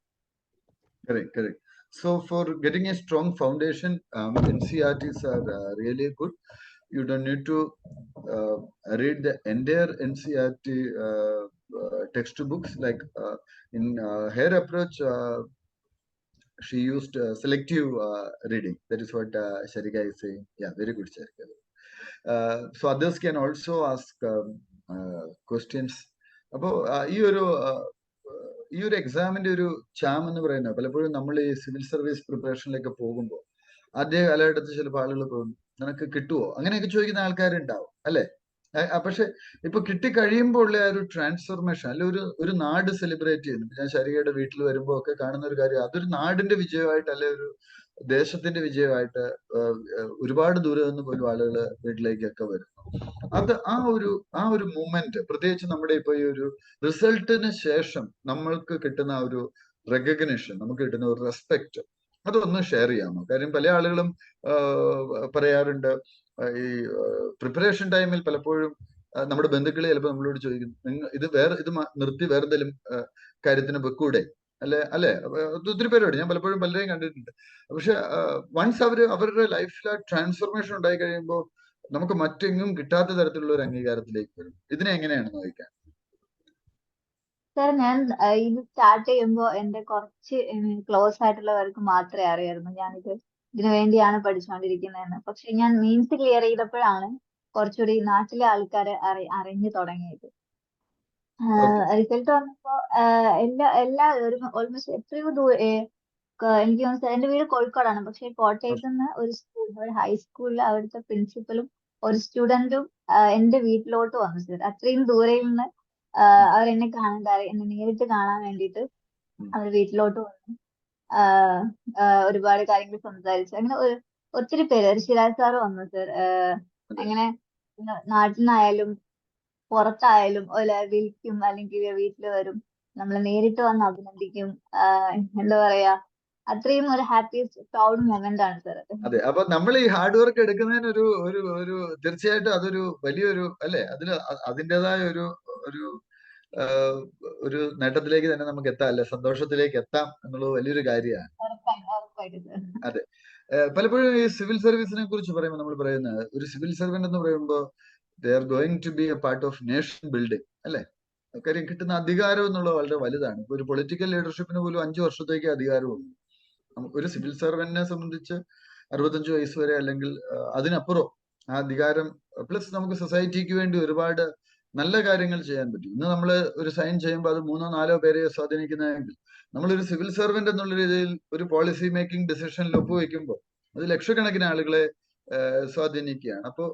Correct. So for getting a strong foundation, NCERTs are really good. You don't need to read the entire NCERT textbooks. Like in her approach, she used selective reading. That is what Sharika is saying. Yeah, very good, Sharika. So others can also ask questions. അപ്പോൾ ഈ ഒരു എക്സാമിന്റെ ഒരു charm എന്ന് പറയുന്നത് പലപ്പോഴും നമ്മൾ ഈ സിവിൽ സർവീസ് പ്രിപ്പറേഷനിലേക്ക് പോകുമ്പോൾ ആദ്യ കാലഘട്ടത്തിൽ ചിലപ്പോൾ ആളുകൾ പോകും, നിനക്ക് കിട്ടുമോ അങ്ങനെയൊക്കെ ചോദിക്കുന്ന ആൾക്കാരുണ്ടാവും അല്ലെ. പക്ഷെ ഇപ്പൊ കിട്ടിക്കഴിയുമ്പോൾ ഉള്ള ഒരു ട്രാൻസ്ഫോർമേഷൻ അല്ലെ, ഒരു നാട് സെലിബ്രേറ്റ് ചെയ്യുന്നു. ഞാൻ ശരികയുടെ വീട്ടിൽ വരുമ്പോൾ ഒക്കെ കാണുന്ന ഒരു കാര്യം, അതൊരു നാടിന്റെ വിജയമായിട്ട് അല്ലെ ഒരു ദേശത്തിന്റെ വിജയമായിട്ട് ഒരുപാട് ദൂരെ നിന്ന് പോലും ആളുകൾ വീട്ടിലേക്കൊക്കെ വരുന്നു. അത് ആ ഒരു മൂമെന്റ്, പ്രത്യേകിച്ച് നമ്മുടെ ഇപ്പൊ ഈ ഒരു റിസൾട്ടിന് ശേഷം നമ്മൾക്ക് കിട്ടുന്ന ഒരു റെക്കഗ്നിഷൻ, നമുക്ക് കിട്ടുന്ന ഒരു റെസ്പെക്ട്, അതൊന്ന് ഷെയർ ചെയ്യാമോ? കാര്യം പല ആളുകളും പറയാറുണ്ട് ഈ പ്രിപ്പറേഷൻ ടൈമിൽ പലപ്പോഴും നമ്മുടെ ബന്ധുക്കൾ ചിലപ്പോൾ നമ്മളോട് ചോദിക്കും, നിങ്ങൾ ഇത് നിർത്തി വേറെ എന്തെങ്കിലും കാര്യത്തിന് വെക്കൂടെ അല്ലെ. ഒത്തിരി പേരോട് ഞാൻ പലപ്പോഴും പലരെയും കണ്ടിട്ടുണ്ട്. പക്ഷെ വൺസ് അവരുടെ ലൈഫിൽ ആ ട്രാൻസ്ഫോർമേഷൻ ഉണ്ടായി കഴിയുമ്പോൾ നമുക്ക് മറ്റെങ്ങും കിട്ടാത്ത തരത്തിലുള്ള ഒരു അംഗീകാരത്തിലേക്ക് വരും. ഇതിനെ എങ്ങനെയാണ് നോക്കാൻ? സർ, ഞാൻ ഇത് സ്റ്റാർട്ട് ചെയ്യുമ്പോൾ എന്റെ കുറച്ച് ക്ലോസ് ആയിട്ടുള്ളവർക്ക് മാത്രമേ അറിയായിരുന്നു ഞാനിത് ഇതിനു വേണ്ടിയാണ് പഠിച്ചുകൊണ്ടിരിക്കുന്നതെന്ന്. പക്ഷെ ഞാൻ മീൻസ് ക്ലിയർ ചെയ്തപ്പോഴാണ് കുറച്ചുകൂടി നാട്ടിലെ ആൾക്കാരെ അറിഞ്ഞു തുടങ്ങിയത്. ഓക്കെ. റിസൾട്ട് വന്നപ്പോ എല്ലാ ഓൾമോസ്റ്റ് എത്രയോ എനിക്ക് തോന്നുന്നു എന്റെ വീട് കോഴിക്കോടാണ്. പക്ഷെ കോട്ടയത്ത് നിന്ന് ഒരു ഹൈസ്കൂളിൽ അവിടുത്തെ പ്രിൻസിപ്പലും ഒരു സ്റ്റുഡന്റും എന്റെ വീട്ടിലോട്ട് വന്നു സർ. അത്രയും ദൂരയിൽ നിന്ന് അവരെന്നെ എന്നെ നേരിട്ട് കാണാൻ വേണ്ടിയിട്ട് അവർ വീട്ടിലോട്ട് വന്നു. ഒരുപാട് കാര്യങ്ങൾ സംസാരിച്ചു. അങ്ങനെ ഒത്തിരി പേര്, ഒരു ശിരാജ് സാറ് വന്നു സർ. അങ്ങനെ നാട്ടിൽ നിന്നായാലും പുറത്തായാലും വിളിക്കും, അല്ലെങ്കിൽ വീട്ടിൽ വരും, നമ്മളെ നേരിട്ട് വന്ന് അഭിനന്ദിക്കും. എന്താ പറയാ, അത്രയും ഒരു ഹാപ്പിയസ്റ്റ് പ്രൗഡ് മൊമെന്റ് ആണ് സർ അത്. അതെ, അപ്പൊ നമ്മൾ ഈ ഹാർഡ് വർക്ക് എടുക്കുന്നതിന് ഒരു ഒരു ഒരു തീർച്ചയായിട്ടും അതൊരു വലിയൊരു അല്ലെ, അതിന് അതിൻ്റെതായ ഒരു ഒരു ഒരു നേട്ടത്തിലേക്ക് തന്നെ നമുക്ക് എത്താം, അല്ലെ, സന്തോഷത്തിലേക്ക് എത്താം എന്നുള്ളത് വലിയൊരു കാര്യമാണ്. ഉറപ്പായിട്ടും സർ. അതെ. പലപ്പോഴും ഈ സിവിൽ സർവീസിനെ കുറിച്ച് പറയുമ്പോൾ നമ്മൾ പറയുന്നത്, ഒരു സിവിൽ സർവന്റ് എന്ന് പറയുമ്പോൾ they are going to be a part of nation building, അല്ലെ. കാര്യം കിട്ടുന്ന അധികാരം എന്നുള്ളത് വളരെ വലുതാണ്. ഇപ്പൊ ഒരു പൊളിറ്റിക്കൽ ലീഡർഷിപ്പിന് പോലും 5 വർഷത്തേക്ക് അധികാരമുള്ളൂ. ഒരു സിവിൽ സർവന്റിനെ സംബന്ധിച്ച് 65 വയസ്സ് വരെ, അല്ലെങ്കിൽ അതിനപ്പുറം ആ അധികാരം, പ്ലസ് നമുക്ക് സൊസൈറ്റിക്ക് വേണ്ടി ഒരുപാട് നല്ല കാര്യങ്ങൾ ചെയ്യാൻ പറ്റും. ഇന്ന് നമ്മൾ ഒരു സൈൻ ചെയ്യുമ്പോൾ അത് 3-4 പേരെ സ്വാധീനിക്കുന്നതെങ്കിൽ, നമ്മളൊരു സിവിൽ സർവന്റ് എന്നുള്ള രീതിയിൽ ഒരു പോളിസി മേക്കിംഗ് ഡിസിഷനിൽ ഒപ്പുവെക്കുമ്പോൾ അത് ലക്ഷക്കണക്കിന് ആളുകളെ സ്വാധീനിക്കുകയാണ്. അപ്പോൾ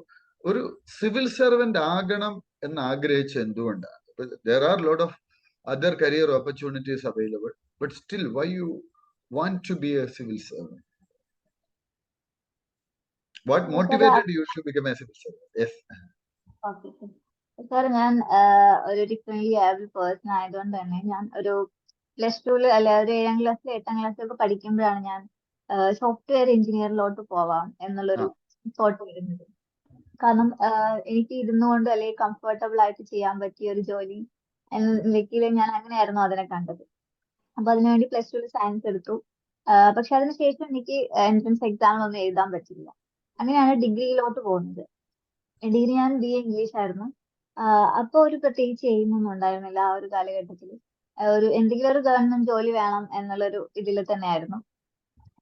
ഒരു സിവിൽ സർവന്റ് ആകണം എന്ന് ആഗ്രഹിച്ച എന്തുകൊണ്ടാണ്? there are lot of other career opportunities available, but still why you want to be a civil servant? What motivated you to become a civil servant? Yes. Okay sir, ഞാൻ ഒരു differently able person ആയതുകൊണ്ട് തന്നെ ഞാൻ ഒരു +2 അല്ലെ ഒരു 7ാം ക്ലാസ്സിൽ 8ാം ക്ലാസ്സിലൊക്കെ പഠിക്കുമ്പോഴാണ് ഞാൻ സോഫ്റ്റ്വെയർ എഞ്ചിനീയറിലോട്ട് പോവാം എന്നുള്ളൊരു തോട്ട് വരുന്നത്. കാരണം എനിക്ക് ഇരുന്നുകൊണ്ട് അല്ലെങ്കിൽ കംഫർട്ടബിൾ ആയിട്ട് ചെയ്യാൻ പറ്റിയ ഒരു ജോലി എന്ന നിലയ്ക്ക് ഞാൻ അങ്ങനെയായിരുന്നു അതിനെ കണ്ടത്. അപ്പൊ അതിനുവേണ്ടി +2 സയൻസ് എടുത്തു. പക്ഷെ അതിനുശേഷം എനിക്ക് എൻട്രൻസ് എക്സാമിനൊന്നും എഴുതാൻ പറ്റില്ല. അങ്ങനെയാണ് ഡിഗ്രിയിലോട്ട് പോകുന്നത്. ഡിഗ്രി ഞാൻ BA ഇംഗ്ലീഷ് ആയിരുന്നു. അപ്പൊ ഒരു പ്രത്യേകിച്ച് എയിമൊന്നും ഉണ്ടായിരുന്നില്ല ആ ഒരു കാലഘട്ടത്തിൽ. എന്തെങ്കിലും ഒരു ഗവൺമെന്റ് ജോലി വേണം എന്നുള്ളൊരു ഇതിൽ തന്നെയായിരുന്നു.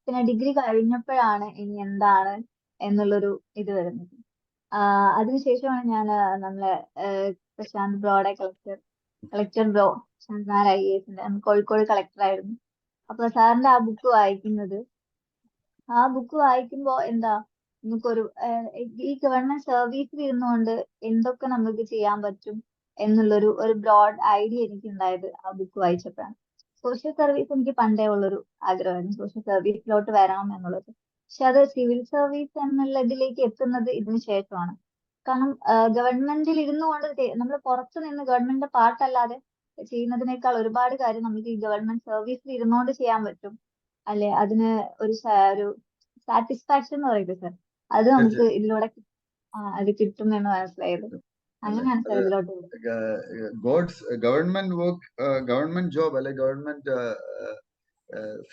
പിന്നെ ഡിഗ്രി കഴിഞ്ഞപ്പോഴാണ് ഇനി എന്താണ് എന്നുള്ളൊരു ഇത് വരുന്നത്. അതിനുശേഷമാണ് ഞാൻ നമ്മളെ പ്രശാന്ത് ബ്രോയുടെ കളക്ടർ ബ്രോ ശാന്തനാർ IAS കോഴിക്കോട് കളക്ടർ ആയിരുന്നു. അപ്പൊ സാറിന്റെ ആ ബുക്ക് വായിക്കുമ്പോ എന്താ, നമുക്കൊരു ഈ ഗവൺമെന്റ് സർവീസിൽ ഇരുന്നുകൊണ്ട് എന്തൊക്കെ നമുക്ക് ചെയ്യാൻ പറ്റും എന്നുള്ളൊരു ബ്രോഡ് ഐഡിയ എനിക്ക് ഉണ്ടായത് ആ ബുക്ക് വായിച്ചപ്പോഴാണ്. സോഷ്യൽ സർവീസ് എനിക്ക് പണ്ടേ ഉള്ളൊരു ആഗ്രഹമായിരുന്നു, സോഷ്യൽ സർവീസിലോട്ട് വരണം എന്നുള്ളത്. പക്ഷെ അത് സിവിൽ സർവീസ് എന്നുള്ളതിലേക്ക് എത്തുന്നത് ഇതിനു ശേഷമാണ്. കാരണം ഗവൺമെന്റിൽ ഇരുന്നുകൊണ്ട് നമ്മൾ പുറത്തു നിന്ന് ഗവൺമെന്റിന്റെ പാർട്ടല്ലാതെ ചെയ്യുന്നതിനേക്കാൾ ഒരുപാട് കാര്യം നമുക്ക് ഈ ഗവൺമെന്റ് സർവീസിൽ ഇരുന്നുകൊണ്ട് ചെയ്യാൻ പറ്റും, അല്ലെ. അതിന് ഒരു സാറ്റിസ്ഫാക്ഷൻ എന്ന് പറയുന്നത് സാർ, അത് നമുക്ക് ഇതിലൂടെ അത് കിട്ടും എന്ന് മനസ്സിലായത്. അങ്ങനെയാണ് സാർ ഇതിലോട്ട് ഗവൺമെന്റ് വർക്ക്, ഗവൺമെന്റ് ജോബ് അല്ലെ, ഗവൺമെന്റ്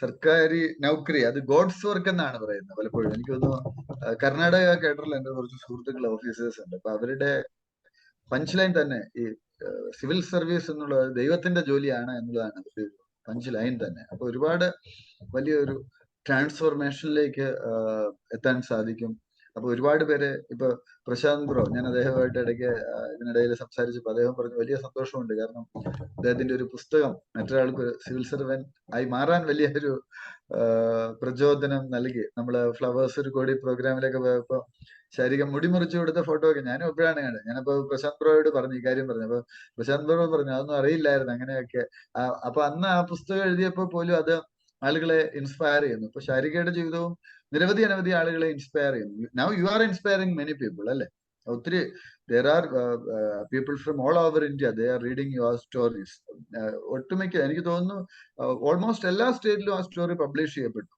സർക്കാരി നൗക്കരി, അത് ഗോഡ്സ് വർക്ക് എന്നാണ് പറയുന്നത് പലപ്പോഴും. എനിക്ക് തോന്നുന്നു കർണാടക കേഡറിൽ എന്റെ കുറച്ച് സുഹൃത്തുക്കൾ ഓഫീസേഴ്സ് ഉണ്ട്. അപ്പൊ അവരുടെ പഞ്ച് ലൈൻ തന്നെ ഈ സിവിൽ സർവീസ് എന്നുള്ളത് ദൈവത്തിന്റെ ജോലിയാണ് എന്നുള്ളതാണ് ഒരു പഞ്ച് ലൈൻ തന്നെ. അപ്പൊ ഒരുപാട് വലിയൊരു ട്രാൻസ്ഫോർമേഷനിലേക്ക് എത്താൻ സാധിക്കും. അപ്പൊ ഒരുപാട് പേര്, ഇപ്പൊ പ്രശാന്ത് ബ്രോ, ഞാൻ അദ്ദേഹമായിട്ട് ഇടയ്ക്ക് ഇതിനിടയിൽ സംസാരിച്ചപ്പോൾ അദ്ദേഹം പറഞ്ഞു വലിയ സന്തോഷമുണ്ട്. കാരണം അദ്ദേഹത്തിന്റെ ഒരു പുസ്തകം മറ്റൊരാൾക്ക് സിവിൽ സർവന്റ് ആയി മാറാൻ വലിയൊരു പ്രചോദനം നൽകി. നമ്മള് ഫ്ലവേഴ്സ് ഒരു കോടി പ്രോഗ്രാമിലൊക്കെ പോയപ്പോ ശാരീരികം മുടിമുറിച്ചു കൊടുത്ത ഫോട്ടോ ഒക്കെ ഞാനും എപ്പോഴാണ് കണ്ടത്. ഞാനപ്പോ പ്രശാന്ത് ബ്രോയോട് പറഞ്ഞു ഈ കാര്യം പറഞ്ഞു. അപ്പൊ പ്രശാന്ത് ബ്രോ പറഞ്ഞു അതൊന്നും അറിയില്ലായിരുന്നു അങ്ങനെയൊക്കെ. അപ്പൊ അന്ന് ആ പുസ്തകം എഴുതിയപ്പോ പോലും അത് ആളുകളെ ഇൻസ്പയർ ചെയ്യുന്നു. ഇപ്പൊ ശാരികയുടെ ജീവിതവും അനവധി ആളുകളെ ഇൻസ്പയർ ചെയ്യുന്നു. Now you are inspiring many people, അല്ലെ. ഒത്തിരി there are people from all over India, they are reading your stories. ഒട്ടുമിക്ക, എനിക്ക് തോന്നുന്നു ഓൾമോസ്റ്റ് എല്ലാ സ്റ്റേറ്റിലും ആ സ്റ്റോറി പബ്ലിഷ് ചെയ്യപ്പെട്ടു.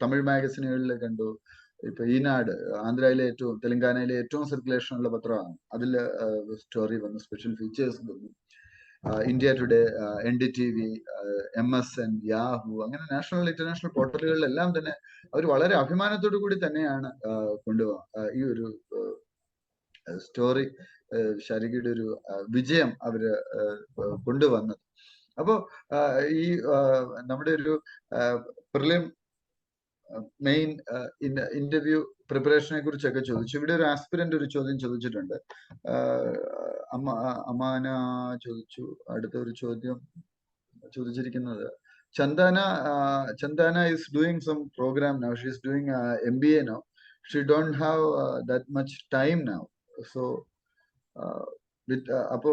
തമിഴ് മാഗസിനുകളിൽ കണ്ടു. ഇപ്പൊ ഈനാട് ആന്ധ്രയിലെ തെലങ്കാനയിലെ ഏറ്റവും സർക്കുലേഷൻ ഉള്ള പത്രമാണ്. അതിൽ സ്റ്റോറി വന്നു, സ്പെഷ്യൽ ഫീച്ചേഴ്സ് വന്നു. India today, NDTV, MSN, Yahoo, അങ്ങനെ നാഷണൽ ഇന്റർനാഷണൽ പോർട്ടലുകളിലെല്ലാം തന്നെ അവർ വളരെ അഭിമാനത്തോടു കൂടി തന്നെയാണ് കൊണ്ടുപോകാം ഈ ഒരു സ്റ്റോറി, ശാരികയുടെ ഒരു വിജയം അവര് കൊണ്ടുവന്നത്. അപ്പോ ഈ നമ്മുടെ ഒരു പ്രിലിം മെയിൻ ഇന്റർവ്യൂ പ്രിപ്പറേഷനെ കുറിച്ചൊക്കെ ചോദിച്ചു. ഇവിടെ ഒരു ആസ്പിരന്റ് ഒരു ചോദ്യം ചോദിച്ചിട്ടുണ്ട്. അമാന ചോദിച്ചു. അടുത്ത ഒരു ചോദ്യം ചോദിച്ചിരിക്കുന്നത് Chandana is doing some program now. She is doing MBA now. She don't have that much time now. So അപ്പോ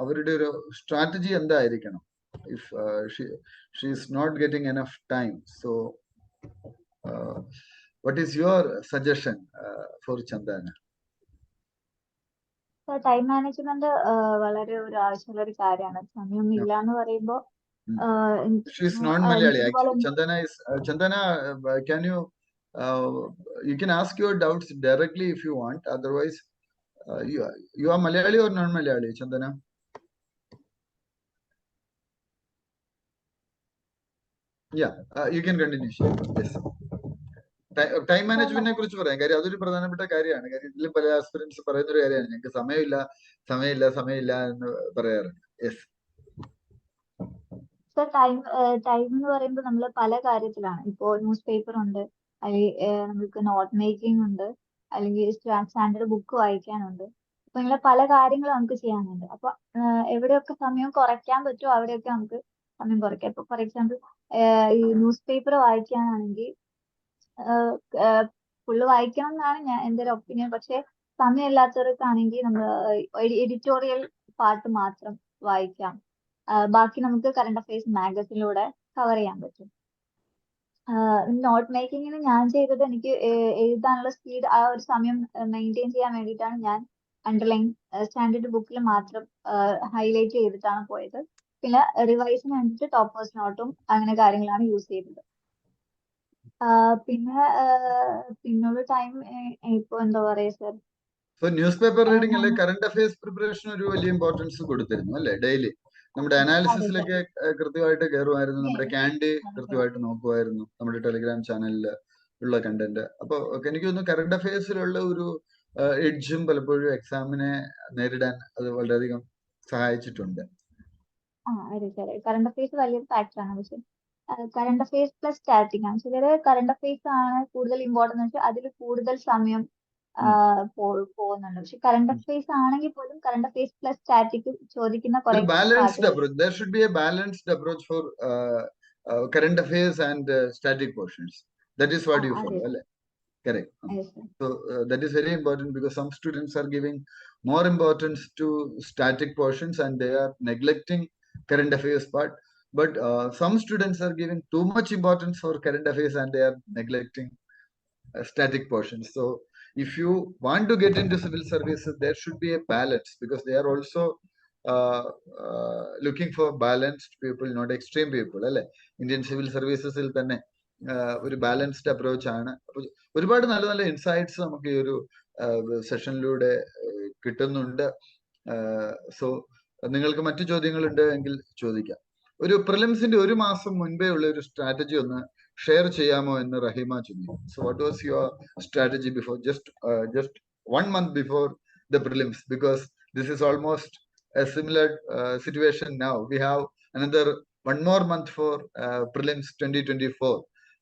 അവരുടെ ഒരു സ്ട്രാറ്റജി എന്തായിരിക്കണം if she is not getting enough time? So what is your suggestion for Chandana? Time management വളരെ ഒരു ആവശ്യമുള്ള ഒരു കാര്യമാണ്. സമയം ഇല്ല എന്ന് പറയുമ്പോൾ She is non-Malayali actually. Chandana, can you can ask your doubts directly if you want. Otherwise, you are Malayali or non-Malayali, Chandana? Yeah, you can continue. Yes. Time മാനേജ്മെന്റിനെ കുറിച്ച് പറയാം. കാര്യം അതൊരു പ്രധാനപ്പെട്ട കാര്യമാണ്. കാര്യം ഇതിൽ പല ആസ്പിരൻസ് പറയുന്ന ഒരു കാര്യമാണ്, ഞങ്ങൾക്ക് സമയമില്ല എന്ന് പറയാറുണ്ട്. യെസ് സർ, ടൈം എന്ന് പറയുമ്പോൾ നമ്മൾ പല കാര്യത്തിലാണ്. ഇപ്പോ ന്യൂസ് പേപ്പർ ഉണ്ട്, അല്ലെങ്കിൽ നമുക്ക് നോട്ട് മേക്കിംഗ് ഉണ്ട്, അല്ലെങ്കിൽ സ്റ്റാൻഡേർഡ് ബുക്ക് വായിക്കാനുണ്ട്. അപ്പൊ ഇങ്ങനെ പല കാര്യങ്ങളും നമുക്ക് ചെയ്യാനുണ്ട്. അപ്പൊ എവിടെയൊക്കെ സമയം കുറയ്ക്കാൻ പറ്റുമോ അവിടെയൊക്കെ നമുക്ക് സമയം കുറയ്ക്കാം. ഇപ്പൊ ഫോർ എക്സാമ്പിൾ ഈ ന്യൂസ് പേപ്പർ വായിക്കാനാണെങ്കിൽ ഫുള്ള് വായിക്കണം എന്നാണ് എൻ്റെ ഒരു ഒപ്പീനിയൻ. പക്ഷെ സമയമില്ലാത്തവർക്കാണെങ്കിൽ നമ്മൾ എഡിറ്റോറിയൽ പാർട്ട് മാത്രം വായിക്കാം. ബാക്കി നമുക്ക് കറണ്ട് അഫയേഴ്സ് മാഗസിനിലൂടെ കവർ ചെയ്യാൻ പറ്റും. നോട്ട് മേക്കിങ്ങിന് ഞാൻ ചെയ്തത്, എനിക്ക് എഴുതാനുള്ള സ്പീഡ്, ആ ഒരു സമയം മെയിൻറ്റെയിൻ ചെയ്യാൻ വേണ്ടിയിട്ടാണ് ഞാൻ അണ്ടർലൈൻ സ്റ്റാൻഡേർഡ് ബുക്കിൽ മാത്രം ഹൈലൈറ്റ് ചെയ്തിട്ടാണ് പോയത്. പിന്നെ റിവൈസിന് വേണ്ടിയിട്ട് ടോപ്പേഴ്സ് നോട്ടും അങ്ങനെ കാര്യങ്ങളാണ് യൂസ് ചെയ്തത്. പിന്നൊരു ടൈം ഇപ്പൊ എന്താ പറയാ സർ, ന്യൂസ് പേപ്പർ റീഡിംഗ് അല്ലെ കറണ്ട് അഫയേഴ്സ് പ്രിപ്പറേഷൻ ഒരു വലിയ ഇമ്പോർട്ടൻസ് കൊടുത്തിരുന്നു അല്ലെ? ഡെയിലി നമ്മുടെ അനാലിസിസിലൊക്കെ കൃത്യമായിട്ട് കയറുമായിരുന്നു. നമ്മുടെ ക്യാൻഡി കൃത്യമായിട്ട് നോക്കുമായിരുന്നു, നമ്മുടെ ടെലിഗ്രാം ചാനലിൽ ഉള്ള കണ്ടന്റ്. അപ്പൊ എനിക്ക് തോന്നുന്നു കറണ്ട് അഫയേഴ്സിലുള്ള ഒരു എഡ്ജും പലപ്പോഴും എക്സാമിനെ നേരിടാൻ അത് വളരെയധികം സഹായിച്ചിട്ടുണ്ട്. കറണ്ട് അഫയേഴ്സ് വലിയൊരു ഫാക്ടറാണ്. പക്ഷെ കറണ്ട് അഫയേഴ്സ് പ്ലസ് സ്റ്റാറ്റിക് ആണ്. ചിലര് കറണ്ട് അഫയേഴ്സ് ആണ് കൂടുതൽ ഇമ്പോർട്ടന്റ് വെച്ചാൽ അതിൽ കൂടുതൽ സമയം പോകുന്നുണ്ട്. പക്ഷെ കറണ്ട് അഫയേഴ്സ് ആണെങ്കിൽ പോലും കറണ്ട് അഫയേഴ്സ് പ്ലസ് സ്റ്റാറ്റിക് ചോദിക്കുന്ന കുറെ balanced approach. There should be a balanced approach for current affairs and static portions. That is what you follow, right? Correct. So that is very important because some students are giving more importance to static portions and they are neglecting current affairs part. But some students are giving too much importance for current affairs and they are neglecting static portions. So if you want to get into civil services, there should be a balance because they are also looking for balanced people, not extreme people. അല്ലെ? Indian civil സർവീസസിൽ തന്നെ ഒരു balanced approach ആണ്. ഒരുപാട് നല്ല നല്ല insights നമുക്ക് ഈ ഒരു സെഷനിലൂടെ കിട്ടുന്നുണ്ട്. സോ നിങ്ങൾക്ക് മറ്റു ചോദ്യങ്ങളുണ്ട് എങ്കിൽ ചോദിക്കാം. ഒരു പ്രിലിംസിന്റെ ഒരു മാസം മുൻപേ ഉള്ള ഒരു സ്ട്രാറ്റജി ഒന്ന് ഷെയർ ചെയ്യാമോ എന്ന് റഹീമ ചോദിച്ചു. So what was your strategy before just 1 month before the prelims? Because this is almost a similar situation now. We have another 1 more month for prelims 2024.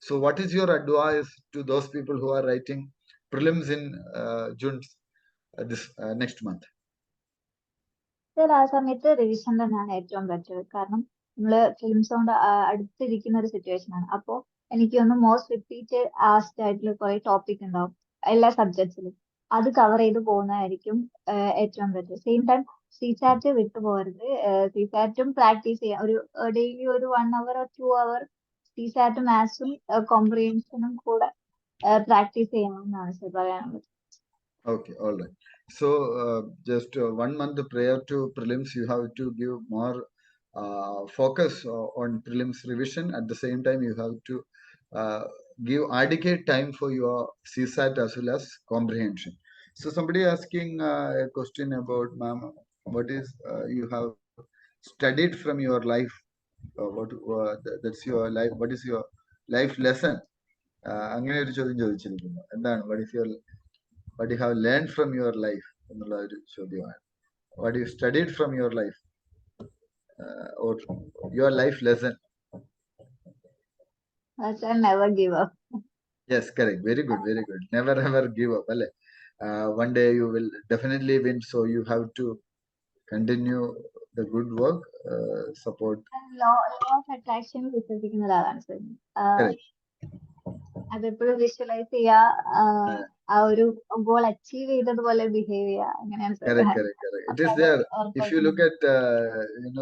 So what is your advice to those people who are writing prelims in June this next month? ആ സമയത്ത് revision തന്നെയാണ് ഏറ്റവും better. കാരണം നമ്മള് films കൊണ്ട് അടുത്തിരിക്കുന്ന ഒരു situation ആണ്. അപ്പോ എനിക്ക് ഒന്ന് മോസ്റ്റ് റിപ്പീറ്റഡ് ആസ്ഡ് ആയിട്ടുള്ള കുറെ ടോപ്പിക് ഉണ്ടാവും എല്ലാ സബ്ജക്ട്സിലും. അത് കവർ ചെയ്ത് പോകുന്നതായിരിക്കും ഏറ്റവും ബെറ്റർ. സെയിം ടൈം സിസാറ്റ് വിട്ടുപോകരുത്. സിസാറ്റും പ്രാക്ടീസ് ചെയ്യാം. ഒരു ഡെയിലി ഒരു 1 hour or 2 hour സിസാറ്റും മാത്സും കോംപ്രിഹെൻഷനും കൂടെ പ്രാക്ടീസ് ചെയ്യാമെന്നാണ് സർ പറയാനുള്ളത്. Okay, all right. So just 1 month prior to prelims, you have to give more focus on prelims revision. At the same time, you have to give adequate time for your CSAT as well as comprehension. So somebody asking a question about, ma'am, what is you have studied from your life? That's your life. What is your life lesson? അങ്ങനെ ഒരു ചോദ്യം ചോദിച്ചിരിക്കുന്നു. എന്താണ് what you have learned from your life എന്നുള്ള ഒരു ചോദ്യമാണ്. What you studied from your life or your life lesson? Never give up. Yes, correct. Very good, very good. Never ever give up. അല്ലേ? One day you will definitely win. So you have to continue the good work. Support. Law of attraction വിശ്വസിക്കുന്ന ഒരാളാണ് sir. Correct. അതെപ്പോഴും visualise ചെയ്യുക, Uh, ആ ഒരു goal achieve ചെയ്തതുപോലെ behave ചെയ്യുക, അങ്ങനെയാണ് sir. correct, correct, correct. It അപ്പൊ is അത് there. If you ഉറപ്പായിട്ടും look at,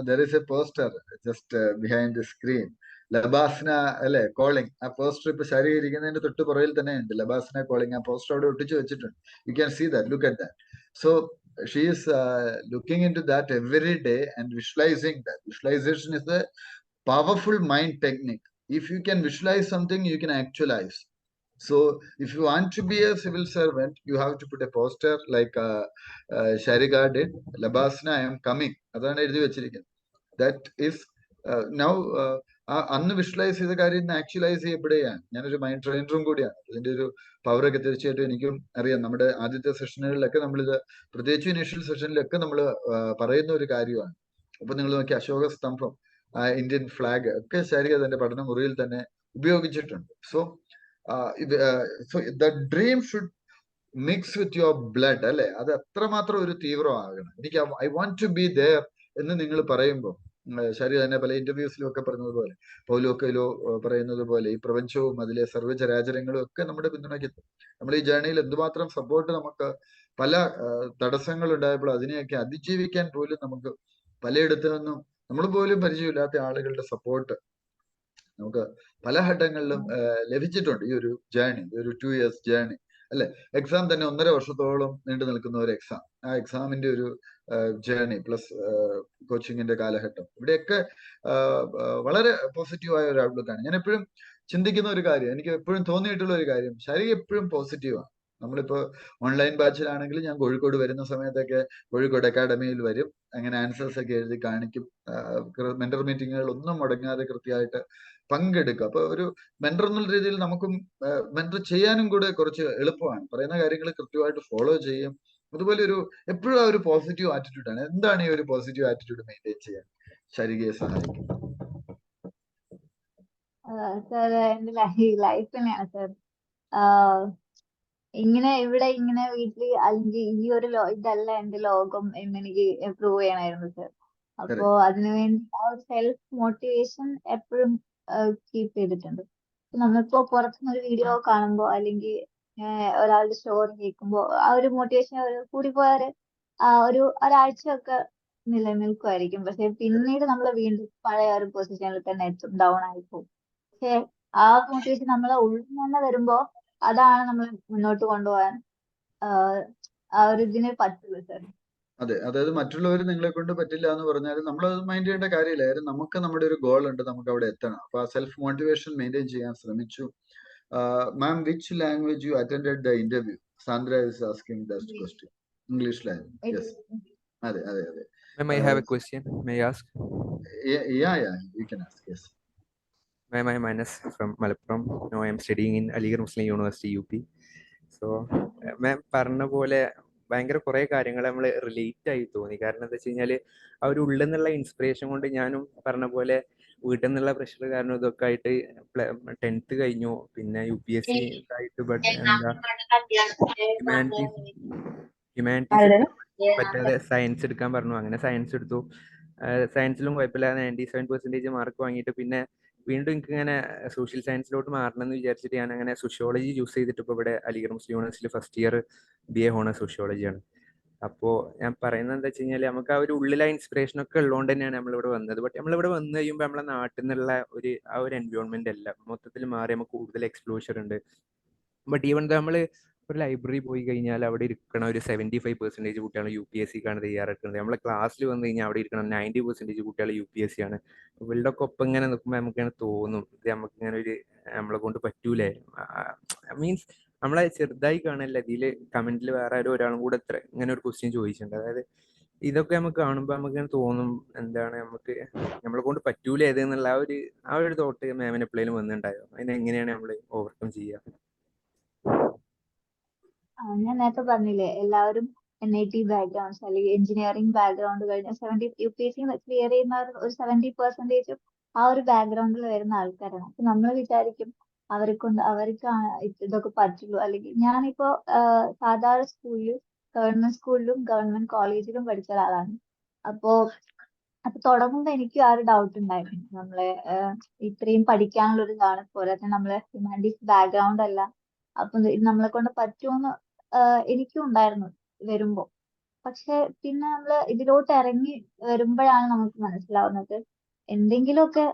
there is a poster just behind the screen. LBSNAA അല്ലെ കോളിംഗ്, ആ പോസ്റ്റർ ഇപ്പൊ ശരി ഇരിക്കുന്നതിന്റെ തൊട്ട് പുറകിൽ തന്നെ ഉണ്ട് ലബാസ്ന കോളിംഗ്. ആ പോസ്റ്റർ അവിടെ ഒട്ടിച്ചു വെച്ചിട്ടുണ്ട്. You can see that, look at that. So she is looking into that every day and visualising that. Visualisation is a powerful mind technique. If you can visualize something, you can actualize. So if you want to be a civil servant, you have to put a poster like Sharika did. Labasna, I am coming. അതാണ് എഴുതി വെച്ചിരിക്കുന്നത്. That is now അന്ന് visualise ചെയ്ത കാര്യം ഇന്ന് actualise ചെയ്യപ്പെടുകയാണ്. ഞാനൊരു mind ട്രെയിനറും കൂടിയാണ്. ഇതിന്റെ ഒരു പവറൊക്കെ തീർച്ചയായിട്ടും എനിക്കും അറിയാം. നമ്മുടെ ആദ്യത്തെ സെഷനുകളിലൊക്കെ നമ്മളിത്, പ്രത്യേകിച്ച് ഇനീഷ്യൽ സെഷനിലൊക്കെ നമ്മൾ പറയുന്ന ഒരു കാര്യമാണ്. അപ്പൊ നിങ്ങൾ നോക്കി, അശോക സ്തംഭം, ഇന്ത്യൻ ഫ്ലാഗ് ഒക്കെ ശാരിക തന്റെ പഠന മുറിയിൽ തന്നെ ഉപയോഗിച്ചിട്ടുണ്ട്. So the dream should mix with your blood, അല്ലെ? അത് അത്രമാത്രം ഒരു തീവ്രമാകണം. എനിക്ക് I want to be there എന്ന് നിങ്ങൾ പറയുമ്പോൾ, ശരി തന്നെ പല ഇന്റർവ്യൂസിലും ഒക്കെ പറഞ്ഞതുപോലെ, പൗലോ കൈലോ പറയുന്നത് പോലെ, ഈ പ്രപഞ്ചവും അതിലെ സർവ്വചരാചരങ്ങളും ഒക്കെ നമ്മുടെ പിന്തുണയ്ക്കുന്നു. നമ്മൾ ഈ ജേർണിയിൽ എന്തുമാത്രം സപ്പോർട്ട്, നമുക്ക് പല തടസ്സങ്ങൾ ഉണ്ടായപ്പോൾ അതിനെയൊക്കെ അതിജീവിക്കാൻ പോലും നമുക്ക് പലയിടത്തു നിന്നും നമ്മൾ പോലും പരിചയമില്ലാത്ത ആളുകളുടെ സപ്പോർട്ട് നമുക്ക് പല ഘട്ടങ്ങളിലും ലഭിച്ചിട്ടുണ്ട്. ഈ ഒരു ജേർണി, ഒരു 2 years ജേർണി, അല്ലെ? എക്സാം തന്നെ 1.5 വർഷത്തോളം നീണ്ടു നിൽക്കുന്ന ഒരു എക്സാം, ആ എക്സാമിന്റെ ഒരു ജേർണി പ്ലസ് കോച്ചിങ്ങിന്റെ കാലഘട്ടം, ഇവിടെയൊക്കെ വളരെ പോസിറ്റീവായ ഒരു ഔട്ട്ലുക്കാണ്. ഞാൻ എപ്പോഴും ചിന്തിക്കുന്ന ഒരു കാര്യം, എനിക്ക് എപ്പോഴും തോന്നിയിട്ടുള്ള ഒരു കാര്യം, ശരി എപ്പോഴും പോസിറ്റീവാണ്. നമ്മളിപ്പോ ഓൺലൈൻ ബാച്ചിലാണെങ്കിൽ ഞാൻ കോഴിക്കോട് വരുന്ന സമയത്തൊക്കെ കോഴിക്കോട് അക്കാഡമിയിൽ വരും, അങ്ങനെ ആൻസേഴ്സ് ഒക്കെ എഴുതി കാണിക്കും. മെന്റർ മീറ്റിങ്ങുകൾ ഒന്നും മുടങ്ങാതെ കൃത്യമായിട്ട് പങ്കെടുക്കുക. അപ്പൊ ഒരു മെന്റർ എന്നുള്ള രീതിയിൽ നമുക്കും മെന്റർ ചെയ്യാനും കൂടെ കുറച്ച് എളുപ്പമാണ്. പറയുന്ന കാര്യങ്ങൾ കൃത്യമായിട്ട് ഫോളോ ചെയ്യും. അതുപോലെ ഒരു എപ്പോഴും ആ ഒരു പോസിറ്റീവ് ആറ്റിറ്റ്യൂഡാണ്. എന്താണ് ഈ ഒരു പോസിറ്റീവ് ആറ്റിറ്റ്യൂഡ് മെയിൻറ്റെയിൻ ചെയ്യാൻ ശാരികയെ സഹായിക്കും? സർ എന്റെ ലൈഫ് തന്നെയാണ് സർ. ഇങ്ങനെ ഇവിടെ ഇങ്ങനെ വീട്ടില്, അല്ലെങ്കിൽ ഈ ഒരു ഇതല്ല എന്റെ ലോകം എന്നെനിക്ക് പ്രൂവ് ചെയ്യണമായിരുന്നു സർ. അപ്പോ അതിനുവേണ്ടി ആ ഒരു സെൽഫ് മോട്ടിവേഷൻ എപ്പോഴും കീപ്പ് ചെയ്തിട്ടുണ്ട്. നമ്മളിപ്പോ പുറത്തുനിന്ന് ഒരു വീഡിയോ കാണുമ്പോ, അല്ലെങ്കിൽ ഒരാളുടെ സ്റ്റോറി കേൾക്കുമ്പോ, ആ ഒരു മോട്ടിവേഷൻ കൂടിപ്പോയാല് ഒരാഴ്ചയൊക്കെ നിലനിൽക്കുമായിരിക്കും. പക്ഷെ പിന്നീട് നമ്മൾ വീണ്ടും പഴയ ഒരു പൊസിഷനിൽ തന്നെ എത്തും, ഡൗൺ ആയി പോകും. പക്ഷെ ആ മോട്ടിവേഷൻ നമ്മളെ ഉള്ളിൽ നിന്ന് വരുമ്പോ അതാണ് നമ്മൾ മുന്നോട്ട് കൊണ്ടുപോകാൻ ആ ഒരു ഇതിന് പറ്റുള്ളൂ സർ. അതെ, അതായത് മറ്റുള്ളവർ നിങ്ങളെ കൊണ്ട് പറ്റില്ല എന്ന് പറഞ്ഞാൽ നമ്മളത് മൈൻഡ് ചെയ്യേണ്ട കാര്യമില്ല. കാര്യം നമുക്ക് നമ്മുടെ ഒരു ഗോൾ ഉണ്ട്, നമുക്ക് അവിടെ എത്തണം. അപ്പൊ ആ സെൽഫ് മോട്ടിവേഷൻ മെയിൻറ്റെയിൻ ചെയ്യാൻ ശ്രമിച്ചു. Ma'am, which language you attended the interview? Sandra is asking that question. ഇംഗ്ലീഷിലായിരുന്നു. യെസ്, അതെ അതെ അതെ. Ma'am, I have a question. May I ask? Yeah, you can ask. Yes. Ma'am, I am Anas from Malappuram. Now I am studying in Aligarh Muslim University, UP. So, ma'am പറഞ്ഞ പോലെ ഭയങ്കര കുറെ കാര്യങ്ങൾ നമ്മൾ relate ആയി തോന്നി. കാരണം എന്താ വെച്ച് കഴിഞ്ഞാൽ ആ ഒരു ഉള്ളിൽ നിന്നുള്ള ഇൻസ്പിറേഷൻ കൊണ്ട് ഞാനും പറഞ്ഞ പോലെ വീട്ടിൽ നിന്നുള്ള പ്രഷർ കാരണം ഇതൊക്കെ ആയിട്ട് 10th കഴിഞ്ഞു. പിന്നെ UPSC ആയിട്ട് എന്താ ഹ്യൂമാനിറ്റീസ് പറ്റാതെ സയൻസ് എടുക്കാൻ പറഞ്ഞു. അങ്ങനെ സയൻസ് എടുത്തു. സയൻസിലും കുഴപ്പമില്ല, 97% മാർക്ക് വാങ്ങിയിട്ട് പിന്നെ വീണ്ടും എനിക്ക് ഇങ്ങനെ സോഷ്യൽ സയൻസിലോട്ട് മാറണം എന്ന് വിചാരിച്ചിട്ട് ഞാൻ അങ്ങനെ സോഷ്യോളജി ചൂസ് ചെയ്തിട്ട് ഇപ്പോൾ ഇവിടെ അലിഗഡ് മുസ്ലിം യൂണിവേഴ്സിറ്റിയിൽ ഫസ്റ്റ് ഇയർ BA ഹോണേഴ്സ് സോഷ്യോളജിയാണ്. അപ്പോൾ ഞാൻ പറയുന്നത് എന്താ വെച്ച് കഴിഞ്ഞാൽ നമുക്ക് ആ ഒരു ഉള്ളിലെ ഇൻസ്പിറേഷൻ ഒക്കെ ഉള്ളതുകൊണ്ട് തന്നെയാണ് നമ്മളിവിടെ വന്നത്. ബട്ട് നമ്മളിവിടെ വന്നു കഴിയുമ്പോൾ നമ്മളെ നാട്ടിൽ നിന്നുള്ള ആ ഒരു എൻവയോൺമെന്റ് അല്ല മൊത്തത്തിൽ മാറി, നമുക്ക് കൂടുതൽ എക്സ്പ്ലോഷർ ഉണ്ട്. ബട്ട് ഈവൻ നമ്മൾ ഒരു ലൈബ്രറി പോയി കഴിഞ്ഞാൽ അവിടെ ഇരിക്കണ ഒരു 75% കുട്ടികൾ UPSCക്കാണ് തയ്യാറെടുക്കുന്നത്. നമ്മളെ ക്ലാസ്സിൽ വന്നു കഴിഞ്ഞാൽ അവിടെ ഇരിക്കണം 90% കുട്ടികൾ UPSC ആണ്. ഇവരുടെ ഒക്കെ ഒപ്പം ഇങ്ങനെ നിൽക്കുമ്പോൾ നമുക്കിങ്ങനെ തോന്നും, ഇത് നമുക്കിങ്ങനെ ഒരു നമ്മളെ കൊണ്ട് പറ്റൂലേ. മീൻസ് നമ്മളെ ചെറുതായി കാണല്ല. ഇതിൽ കമന്റിൽ വേറെ ഒരാളും കൂടെ ഇങ്ങനെ ഒരു ക്വസ്റ്റ്യൻ ചോദിച്ചിട്ടുണ്ട്. അതായത് ഇതൊക്കെ നമുക്ക് കാണുമ്പോൾ നമുക്കിങ്ങനെ തോന്നും, എന്താണ് നമുക്ക് നമ്മളെ കൊണ്ട് പറ്റൂലേ ഇത് എന്നുള്ള ആ ഒരു തോട്ട് മാമിന് എപ്പോഴേലും വന്നിട്ടുണ്ടായോ? അതിനെങ്ങനെയാണ് നമ്മൾ ഓവർകം ചെയ്യുക? ഞാൻ നേരത്തെ പറഞ്ഞില്ലേ, എല്ലാവരും NIT ബാക്ക്ഗ്രൗണ്ട്സ് അല്ലെങ്കിൽ എഞ്ചിനീയറിംഗ് ബാക്ക്ഗ്രൗണ്ട് കഴിഞ്ഞ UPSC ക്ലിയർ ചെയ്യുന്ന ഒരു 70% ആ ഒരു ബാക്ക്ഗ്രൗണ്ടിൽ വരുന്ന ആൾക്കാരാണ്. അപ്പൊ നമ്മൾ വിചാരിക്കും അവർക്ക് ഇതൊക്കെ പറ്റുള്ളൂ. അല്ലെങ്കിൽ ഞാനിപ്പോ സാധാരണ സ്കൂളിൽ, ഗവൺമെന്റ് സ്കൂളിലും ഗവൺമെന്റ് കോളേജിലും പഠിച്ച ഒരാളാണ്. അപ്പോ തുടങ്ങുമ്പോ എനിക്കും ആ ഒരു ഡൗട്ട് ഉണ്ടായിരുന്നു. നമ്മളെ ഇത്രയും പഠിക്കാനുള്ള ഒരു ഇതാണ്, പോരാതെ നമ്മളെ ഹ്യൂമാനിറ്റീസ് ബാക്ക്ഗ്രൗണ്ട് അല്ല. അപ്പൊ ഇത് നമ്മളെ കൊണ്ട് പറ്റുമെന്ന് എനിക്കും ഉണ്ടായിരുന്നു വരുമ്പോ. പക്ഷെ പിന്നെ നമ്മള് ഇതിലോട്ട് ഇറങ്ങി വരുമ്പോഴാണ് നമുക്ക് മനസ്സിലാവുന്നത് എന്തെങ്കിലുമൊക്കെ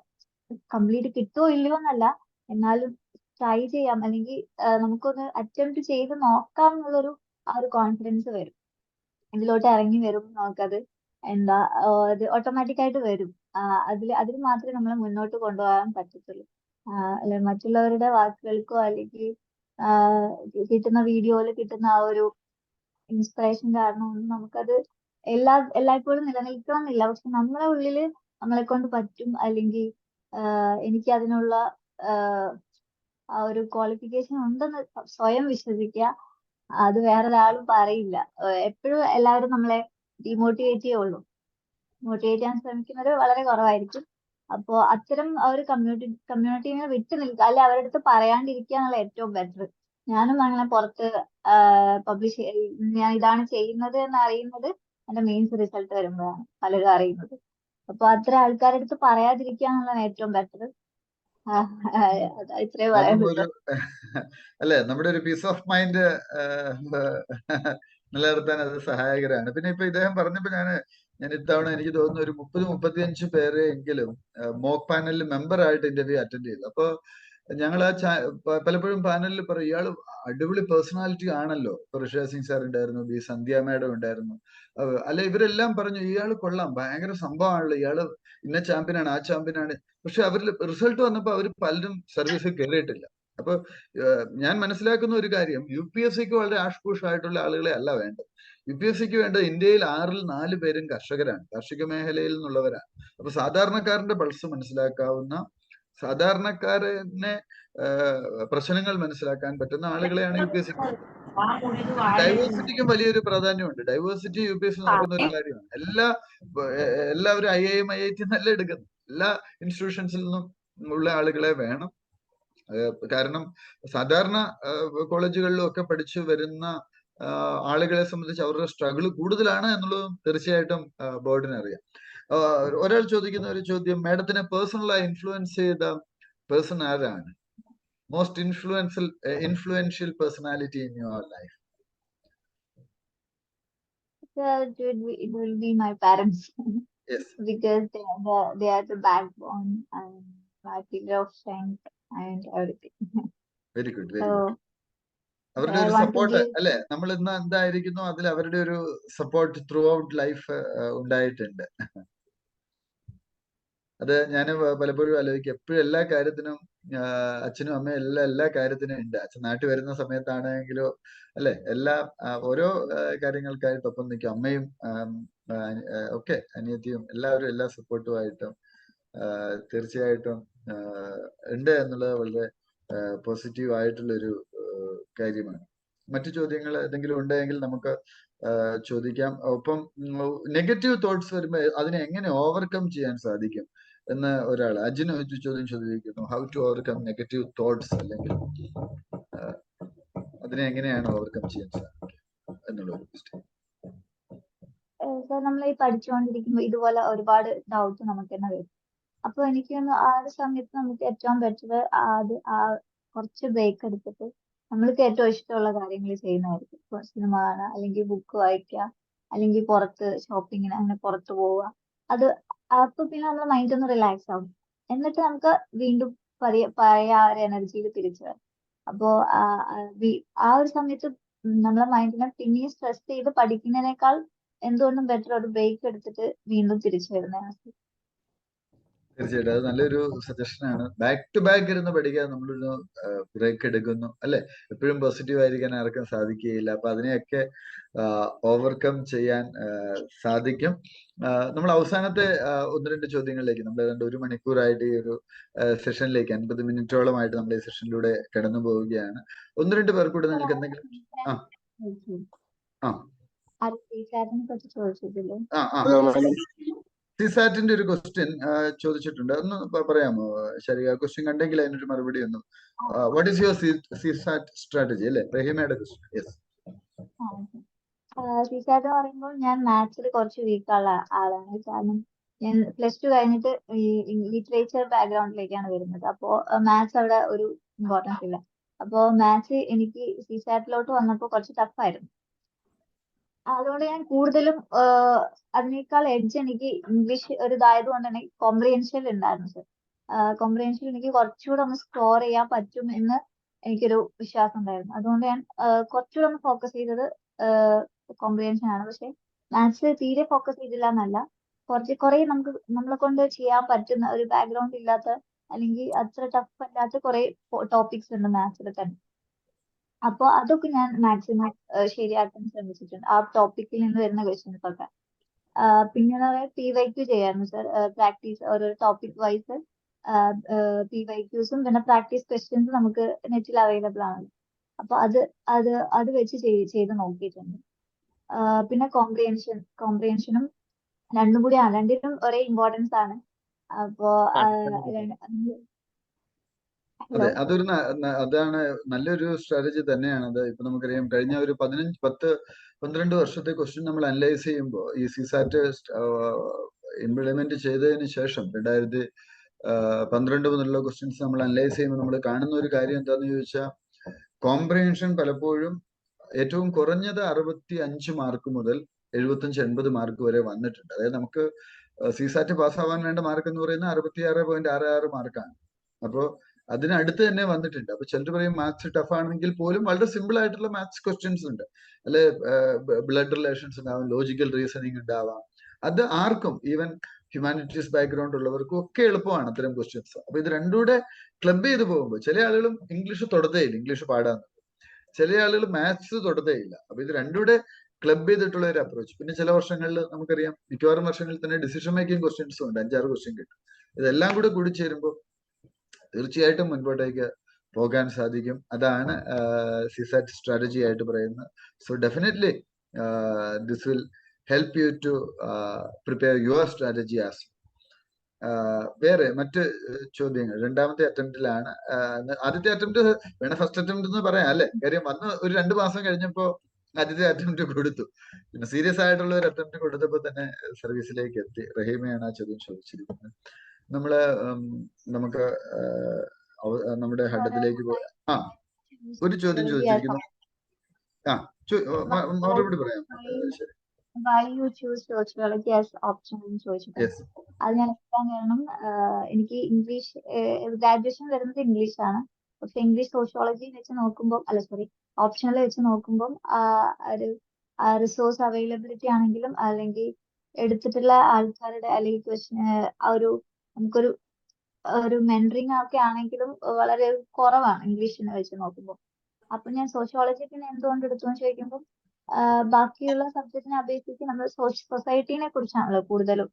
കംപ്ലീറ്റ് കിട്ടുമോ ഇല്ലയോ എന്നല്ല, എന്നാലും ട്രൈ ചെയ്യാം, അല്ലെങ്കിൽ നമുക്കൊന്ന് അറ്റംപ്റ്റ് ചെയ്ത് നോക്കാം എന്നുള്ളൊരു ആ ഒരു കോൺഫിഡൻസ് വരും. ഇതിലോട്ട് ഇറങ്ങി വരും നമുക്കത് എന്താ അത് ഓട്ടോമാറ്റിക് ആയിട്ട് വരും. അതിൽ മാത്രമേ നമ്മളെ മുന്നോട്ട് കൊണ്ടുപോകാൻ പറ്റത്തുള്ളൂ. അല്ലെ മറ്റുള്ളവരുടെ വാക്കുകൾക്കോ അല്ലെങ്കിൽ കിട്ടുന്ന വീഡിയോയിൽ കിട്ടുന്ന ആ ഒരു ഇൻസ്പിറേഷൻ കാരണം ഒന്നും നമുക്കത് എല്ലായ്പ്പോഴും നിലനിൽക്കണമെന്നില്ല. പക്ഷെ നമ്മളെ ഉള്ളില് നമ്മളെ കൊണ്ട് പറ്റും, അല്ലെങ്കിൽ എനിക്ക് അതിനുള്ള ആ ഒരു ക്വാളിഫിക്കേഷൻ ഉണ്ടെന്ന് സ്വയം വിശ്വസിക്കുക. അത് വേറൊരാളും പറയില്ല. എപ്പോഴും എല്ലാവരും നമ്മളെ ഡിമോട്ടിവേറ്റ് ചെയ്യുള്ളൂ. മോട്ടിവേറ്റ് ചെയ്യാൻ ശ്രമിക്കുന്നത് വളരെ കുറവായിരിക്കും. അപ്പോ അത്തരം ആ ഒരു കമ്മ്യൂണിറ്റീനെ വിട്ടു നിൽക്കുക, അല്ലെ അവരുടെ അടുത്ത് പറയാണ്ടിരിക്കുക എന്നുള്ള ഏറ്റവും ബെറ്റർ. ഞാനും അങ്ങനെ പുറത്ത് പബ്ലിഷ് ഞാൻ ഇതാണ് ചെയ്യുന്നത് എന്ന് അറിയുന്നത് എന്റെ മെയിൻസ് റിസൾട്ട് വരുമ്പോഴാണ് പലരും അറിയുന്നത്. അപ്പൊ അത്തരം ആൾക്കാരുടെ അടുത്ത് പറയാതിരിക്കുക എന്നുള്ളതാണ് ഏറ്റവും ബെറ്റർ. ഇത്രേ പറയാൻ അതും പറ്റും. ഒരു അല്ലെ, നമ്മുടെ ഒരു പീസ് ഓഫ് മൈൻഡ് നിലനിർത്താൻ അത് സഹായകരമാണ്. പിന്നെ ഇപ്പൊ ഇദ്ദേഹം പറഞ്ഞപ്പോ ഞാൻ ഇത്തവണ എനിക്ക് തോന്നുന്നു ഒരു 30-35 പേരെ എങ്കിലും മോക്ക് പാനലിൽ മെമ്പർ ആയിട്ട് ഇന്റർവ്യൂ അറ്റൻഡ് ചെയ്തു. അപ്പൊ ഞങ്ങൾ പലപ്പോഴും പാനലിൽ പറയും, ഇയാള് അടിപൊളി പേഴ്സണാലിറ്റി ആണല്ലോ. ഇപ്പൊ ഋഷ സിംഗ് സാർ ഉണ്ടായിരുന്നു, ബി സന്ധ്യ മാഡം ഉണ്ടായിരുന്നു. അല്ല, ഇവരെല്ലാം പറഞ്ഞു ഇയാള് കൊള്ളാം, ഭയങ്കര സംഭവമാണല്ലോ, ഇയാള് ഇന്ന ചാമ്പ്യനാണ് ആ ചാമ്പ്യനാണ്. പക്ഷെ അവരിൽ റിസൾട്ട് വന്നപ്പോ അവർ പലരും സർവീസിൽ കയറിയിട്ടില്ല. അപ്പൊ ഞാൻ മനസ്സിലാക്കുന്ന ഒരു കാര്യം, UPSCക്ക് വളരെ ആഷ്പൂഷ് ആയിട്ടുള്ള ആളുകളെ അല്ല വേണ്ടത്. UPSCക്ക് വേണ്ടത് ഇന്ത്യയിൽ 6-ൽ 4 പേരും കർഷകരാണ്, കാർഷിക മേഖലയിൽ നിന്നുള്ളവരാണ്. അപ്പൊ സാധാരണക്കാരന്റെ പൾസ് മനസ്സിലാക്കാവുന്ന, സാധാരണക്കാരനെ പ്രശ്നങ്ങൾ മനസ്സിലാക്കാൻ പറ്റുന്ന ആളുകളെയാണ് UPSCക്ക് വേണ്ടത്. ഡൈവേഴ്സിറ്റിക്കും വലിയൊരു പ്രാധാന്യമുണ്ട്. ഡൈവേഴ്സിറ്റി UPSC നോക്കുന്ന ഒരു കാര്യമാണ്. എല്ലാവരും IIM IIT എന്നല്ല എടുക്കുന്നത്, എല്ലാ ഇൻസ്റ്റിറ്റ്യൂഷൻസിൽ നിന്നും ഉള്ള ആളുകളെ വേണം. കാരണം സാധാരണ കോളേജുകളിലും ഒക്കെ പഠിച്ചു വരുന്ന ആളുകളെ സംബന്ധിച്ച് അവരുടെ സ്ട്രഗിൾ കൂടുതലാണ് എന്നുള്ളതും തീർച്ചയായിട്ടും ബോർഡിന് അറിയാം. ഒരാൾ ചോദിക്കുന്ന ഒരു ചോദ്യം, മാഡത്തിനെ പേഴ്സണലായി ഇൻഫ്ലുവൻസ് ചെയ്ത പേഴ്സൺ ആരാണ്? Most influential personality in your life? It will be my parents. Yes. Because they are the backbone and my pillar of strength and everything. Very good, very So good. അവരുടെ I ഒരു want to support give. അല്ലെ, നമ്മൾ ഇന്ന് എന്തായിരിക്കുന്നു അതിൽ അവരുടെ ഒരു support through out life ഉണ്ടായിട്ടുണ്ട്. അത് ഞാൻ പലപ്പോഴും ആലോചിക്കും, എപ്പോഴും എല്ലാ കാര്യത്തിനും അച്ഛനും അമ്മയും എല്ലാ കാര്യത്തിനും ഉണ്ട്. അച്ഛൻ നാട്ടിൽ വരുന്ന സമയത്താണെങ്കിലോ അല്ലെ, ഓരോ കാര്യങ്ങൾക്കായിട്ടൊപ്പം നിൽക്കും. അമ്മയും ഒക്കെ അനിയത്തിയും എല്ലാവരും എല്ലാ സപ്പോർട്ടുമായിട്ടും തീർച്ചയായിട്ടും ഉണ്ട് എന്നുള്ളത് വളരെ പോസിറ്റീവ് ആയിട്ടുള്ളൊരു കാര്യമാണ്. മറ്റു ചോദ്യങ്ങൾ ഏതെങ്കിലും ഉണ്ടെങ്കിൽ നമുക്ക് ചോദിക്കാം. ഒപ്പം നെഗറ്റീവ് തോട്ട്സ് വരുമ്പോൾ അതിനെ എങ്ങനെ ഓവർകം ചെയ്യാൻ സാധിക്കും എന്ന് ഒരാൾ അജിന് ഒരു ചോദ്യം ചോദിക്കുന്നു. How to overcome negative thoughts, അല്ലെങ്കിൽ അതിനെ എങ്ങനെയാണ് ഓവർകം ചെയ്യാൻ സാധിക്കുക എന്നുള്ള ഒരു ക്വസ്റ്റ്യൻ. നമ്മൾ ഈ പഠിച്ചുകൊണ്ടിരിക്കുമ്പോൾ ഇതുപോലെ ഒരുപാട് ഡൗട്ട് നമുക്ക് തന്നെ വരും. അപ്പൊ എനിക്ക് ആ ഒരു സമയത്ത് നമുക്ക് ഏറ്റവും ബെറ്റർ കുറച്ച് ബ്രേക്ക് എടുത്തിട്ട് നമ്മൾക്ക് ഏറ്റവും ഇഷ്ടമുള്ള കാര്യങ്ങൾ ചെയ്യുന്നതായിരിക്കും. സിനിമ കാണുക, അല്ലെങ്കിൽ ബുക്ക് വായിക്കുക, അല്ലെങ്കിൽ പുറത്ത് ഷോപ്പിങ്ങിന് അങ്ങനെ പുറത്ത് പോവുക. അപ്പൊ പിന്നെ നമ്മുടെ മൈൻഡ് ഒന്ന് റിലാക്സ് ആവും. എന്നിട്ട് നമുക്ക് വീണ്ടും പഴയ ആ ഒരു എനർജിയിൽ തിരിച്ചു വരാം. അപ്പോ ആ ഒരു സമയത്ത് നമ്മളെ മൈൻഡിനെ പിന്നെയും സ്ട്രെസ് ചെയ്ത് പഠിക്കുന്നതിനേക്കാൾ എന്തുകൊണ്ടും ബെറ്റർ ഒരു ബ്രേക്ക് എടുത്തിട്ട് വീണ്ടും തിരിച്ചു വരുന്നതാണ്. തീർച്ചയായിട്ടും അത് നല്ലൊരു സജഷനാണ്. ബാക്ക് ടു ബാക്ക് ഇരുന്ന് പഠിക്കാൻ നമ്മളൊരു ബ്രേക്ക് എടുക്കുന്നു അല്ലെ. എപ്പോഴും പോസിറ്റീവ് ആയിരിക്കാൻ ആർക്കും സാധിക്കുകയില്ല. അപ്പൊ അതിനെയൊക്കെ ഓവർകം ചെയ്യാൻ സാധിക്കും. നമ്മൾ അവസാനത്തെ 1-2 ചോദ്യങ്ങളിലേക്ക്, നമ്മൾ ഏതാണ്ട് 1 മണിക്കൂറായിട്ട് ഈ ഒരു സെഷനിലേക്ക് 50 മിനിറ്റോളമായിട്ട് നമ്മൾ ഈ സെഷനിലൂടെ കടന്നു പോവുകയാണ്. 1-2 പേർ കൂടെ നിങ്ങൾക്ക് എന്തെങ്കിലും സിസാറ്റിന്റെ ഒരു ക്വസ്റ്റ്യൻ ചോദിച്ചിട്ടുണ്ട്, ഒന്ന് പറയാമോ ശരിയാ? ക്വസ്റ്റ്യൻ കണ്ടെങ്കിൽ അതിനൊരു മറുപടി ഒന്ന്. What is your CSAT strategy അല്ലേ? റഹീമയുടെ ക്വസ്റ്റ്യൻ. യെസ്. സിസാറ്റ് എന്ന് പറയുമ്പോൾ ഞാൻ മാത്സിൽ കുറച്ച് വീക്കുള്ള ആളാണ്. കാരണം ഞാൻ +2 കഴിഞ്ഞിട്ട് ഈ ലിറ്ററേച്ചർ ബാക്ക്ഗ്രൗണ്ടിലേക്കാണ് വരുന്നത്. അപ്പോൾ മാത്സ് അവിടെ ഒരു ഇമ്പോർട്ടൻസ് ഇല്ല. അപ്പോൾ മാത്സ് എനിക്ക് സിസാറ്റിലോട്ട് വന്നപ്പോൾ കുറച്ച് ടഫായിരുന്നു. അതുകൊണ്ട് ഞാൻ കൂടുതലും അതിനേക്കാൾ എഡ്ജ് എനിക്ക് ഇംഗ്ലീഷ് ഒരു ഇതായത് കൊണ്ട് തന്നെ കോംപ്രിഹെൻഷൻ ഉണ്ടായിരുന്നു സർ. കോംപ്രിഹെൻഷൻ എനിക്ക് കുറച്ചുകൂടെ ഒന്ന് സ്കോർ ചെയ്യാൻ പറ്റും എന്ന് എനിക്കൊരു വിശ്വാസം ഉണ്ടായിരുന്നു. അതുകൊണ്ട് ഞാൻ കുറച്ചുകൂടെ ഒന്ന് ഫോക്കസ് ചെയ്തത് കോംപ്രിഹെൻഷൻ ആണ്. പക്ഷെ മാത്സ് തീരെ ഫോക്കസ് ചെയ്തില്ല എന്നല്ല, കുറെ നമ്മളെ കൊണ്ട് ചെയ്യാൻ പറ്റുന്ന ഒരു ബാക്ക്ഗ്രൗണ്ട് ഇല്ലാത്ത അല്ലെങ്കിൽ അത്ര ടഫ് അല്ലാത്ത കുറെ ടോപ്പിക്സ് ഉണ്ട് മാത്സിൽ തന്നെ. അപ്പോൾ അതൊക്കെ ഞാൻ മാക്സിമം ശരിയാക്കാൻ ശ്രമിച്ചിട്ടുണ്ട് ആ ടോപ്പിക്കിൽ നിന്ന് വരുന്ന ക്വസ്റ്റ്യൻസ് ഒക്കെ. പിന്നെ PYQ ചെയ്യായിരുന്നു സർ. പ്രാക്ടീസ് ഓരോ ടോപ്പിക് വൈസ് PYQസും പിന്നെ പ്രാക്ടീസ് ക്വസ്റ്റ്യൻസ് നമുക്ക് നെറ്റിൽ അവൈലബിൾ ആണ്. അപ്പൊ അത് വെച്ച് ചെയ്ത് നോക്കിയിട്ടുണ്ട്. പിന്നെ കോംപ്രിഹെൻഷനും രണ്ടിനും ഒരേ ഇമ്പോർട്ടൻസ് ആണ്. അപ്പോ അതെ, അതാണ് നല്ലൊരു സ്ട്രാറ്റജി തന്നെയാണ് അത്. ഇപ്പൊ നമുക്കറിയാം കഴിഞ്ഞ ഒരു 12 വർഷത്തെ ക്വസ്റ്റ്യൻ നമ്മൾ അനലൈസ് ചെയ്യുമ്പോൾ ഈ സിസാറ്റ് ഇംപ്ലിമെന്റ് ചെയ്തതിന് ശേഷം 2012 മുതലുള്ള ക്വസ്റ്റ്യൻസ് നമ്മൾ അനലൈസ് ചെയ്യുമ്പോൾ നമ്മൾ കാണുന്ന ഒരു കാര്യം എന്താണെന്ന് ചോദിച്ചാൽ, കോംപ്രിഹെൻഷൻ പലപ്പോഴും ഏറ്റവും കുറഞ്ഞത് 65 മാർക്ക് മുതൽ 75-80 മാർക്ക് വരെ വന്നിട്ടുണ്ട്. അതായത് നമുക്ക് സിസാറ്റ് പാസ്സാവാൻ വേണ്ട മാർക്ക് എന്ന് പറയുന്നത് 66.66 മാർക്കാണ്. അപ്പോൾ അതിനടുത്ത് തന്നെ വന്നിട്ടുണ്ട്. അപ്പൊ ചിലർ പറയും മാത്സ് ടഫ് ആണെങ്കിൽ പോലും വളരെ സിമ്പിൾ ആയിട്ടുള്ള മാത്സ് ക്വസ്റ്റ്യൻസ് ഉണ്ട്, അല്ലെ? ബ്ലഡ് റിലേഷൻസ് ഉണ്ടാവാം, ലോജിക്കൽ റീസണിങ് ഉണ്ടാവാം. അത് ആർക്കും, ഈവൻ ഹ്യൂമാനിറ്റീസ് ബാക്ക്ഗ്രൗണ്ട് ഉള്ളവർക്കും ഒക്കെ എളുപ്പമാണ് അത്തരം ക്വസ്റ്റ്യൻസ്. അപ്പൊ ഇത് രണ്ടുകൂടെ ക്ലബ് ചെയ്ത് പോകുമ്പോൾ ചില ആളുകളും ഇംഗ്ലീഷ് തൊടതേയില്ല, ഇംഗ്ലീഷ് പാടാന്ന്. ചില ആളുകൾ മാത്സ് തൊടതേയില്ല. അപ്പൊ ഇത് രണ്ടുകൂടെ ക്ലബ് ചെയ്തിട്ടുള്ള ഒരു അപ്രോച്ച്. പിന്നെ ചില വർഷങ്ങളിൽ നമുക്കറിയാം മിക്കവാറും വർഷങ്ങളിൽ തന്നെ ഡിസിഷൻ മേക്കിംഗ് ക്വസ്റ്റ്യൻസും ഉണ്ട്, 5-6 ക്വസ്റ്റ്യൻ കിട്ടും. ഇതെല്ലാം കൂടെ കൂടി ചേരുമ്പോൾ തീർച്ചയായിട്ടും മുൻപോട്ടേക്ക് പോകാൻ സാധിക്കും. അതാണ് സിസാറ്റ് സ്ട്രാറ്റജി ആയിട്ട് പറയുന്നത്. So definitely this will help you to prepare your strategy as. വേറെ മറ്റ് ചോദ്യങ്ങൾ രണ്ടാമത്തെ അറ്റംപ്റ്റിലാണ്. ആദ്യത്തെ അറ്റംപ്റ്റ് വേണേ ഫസ്റ്റ് അറ്റംപ്റ്റ് എന്ന് പറയാം അല്ലെ? കാര്യം വന്ന് ഒരു 2 മാസം കഴിഞ്ഞപ്പോ ആദ്യത്തെ അറ്റംപ്റ്റ് കൊടുത്തു. പിന്നെ സീരിയസ് ആയിട്ടുള്ള ഒരു അറ്റംപ്റ്റ് കൊടുത്തപ്പോൾ തന്നെ സർവീസിലേക്ക് എത്തി. റഹീമയാണ് ആ ചോദ്യം ചോദിച്ചിരിക്കുന്നത്. നമുക്ക് നമ്മുടെ ഹഡത്തിലേക്ക് പോയി ഒരു ചോദ്യം ചോദിച്ചിരിക്കുന്നു. മറുപടി പറയാം. ശരി. Why you choose sociology as option എന്ന് ചോദിച്ചിട്ടുണ്ട്. അത് ഞാൻ എത്താൻ കാരണം എനിക്ക് ഇംഗ്ലീഷ് ഗ്രാജുവേഷൻ വരുന്നത് ഇംഗ്ലീഷാണ്. പക്ഷെ ഇംഗ്ലീഷ് സോഷ്യോളജി വെച്ച് നോക്കുമ്പോൾ ഓപ്ഷനിൽ വെച്ച് നോക്കുമ്പോൾ ഒരു റിസോഴ്സ് അവൈലബിലിറ്റി ആണെങ്കിലും അല്ലെങ്കിൽ എടുത്തിട്ടുള്ള ആൾക്കാരുടെ അല്ലെങ്കിൽ നമുക്കൊരു മെന്ററിങ് ഒക്കെ ആണെങ്കിലും വളരെ കുറവാണ് ഇംഗ്ലീഷിനെ വെച്ച് നോക്കുമ്പോൾ. അപ്പൊ ഞാൻ സോഷ്യോളജി പിന്നെ എന്തുകൊണ്ട് എടുത്തു എന്ന് ചോദിക്കുമ്പോൾ ബാക്കിയുള്ള സബ്ജക്റ്റിനെ അപേക്ഷിച്ച് നമ്മൾ സൊസൈറ്റിനെ കുറിച്ചാണല്ലോ കൂടുതലും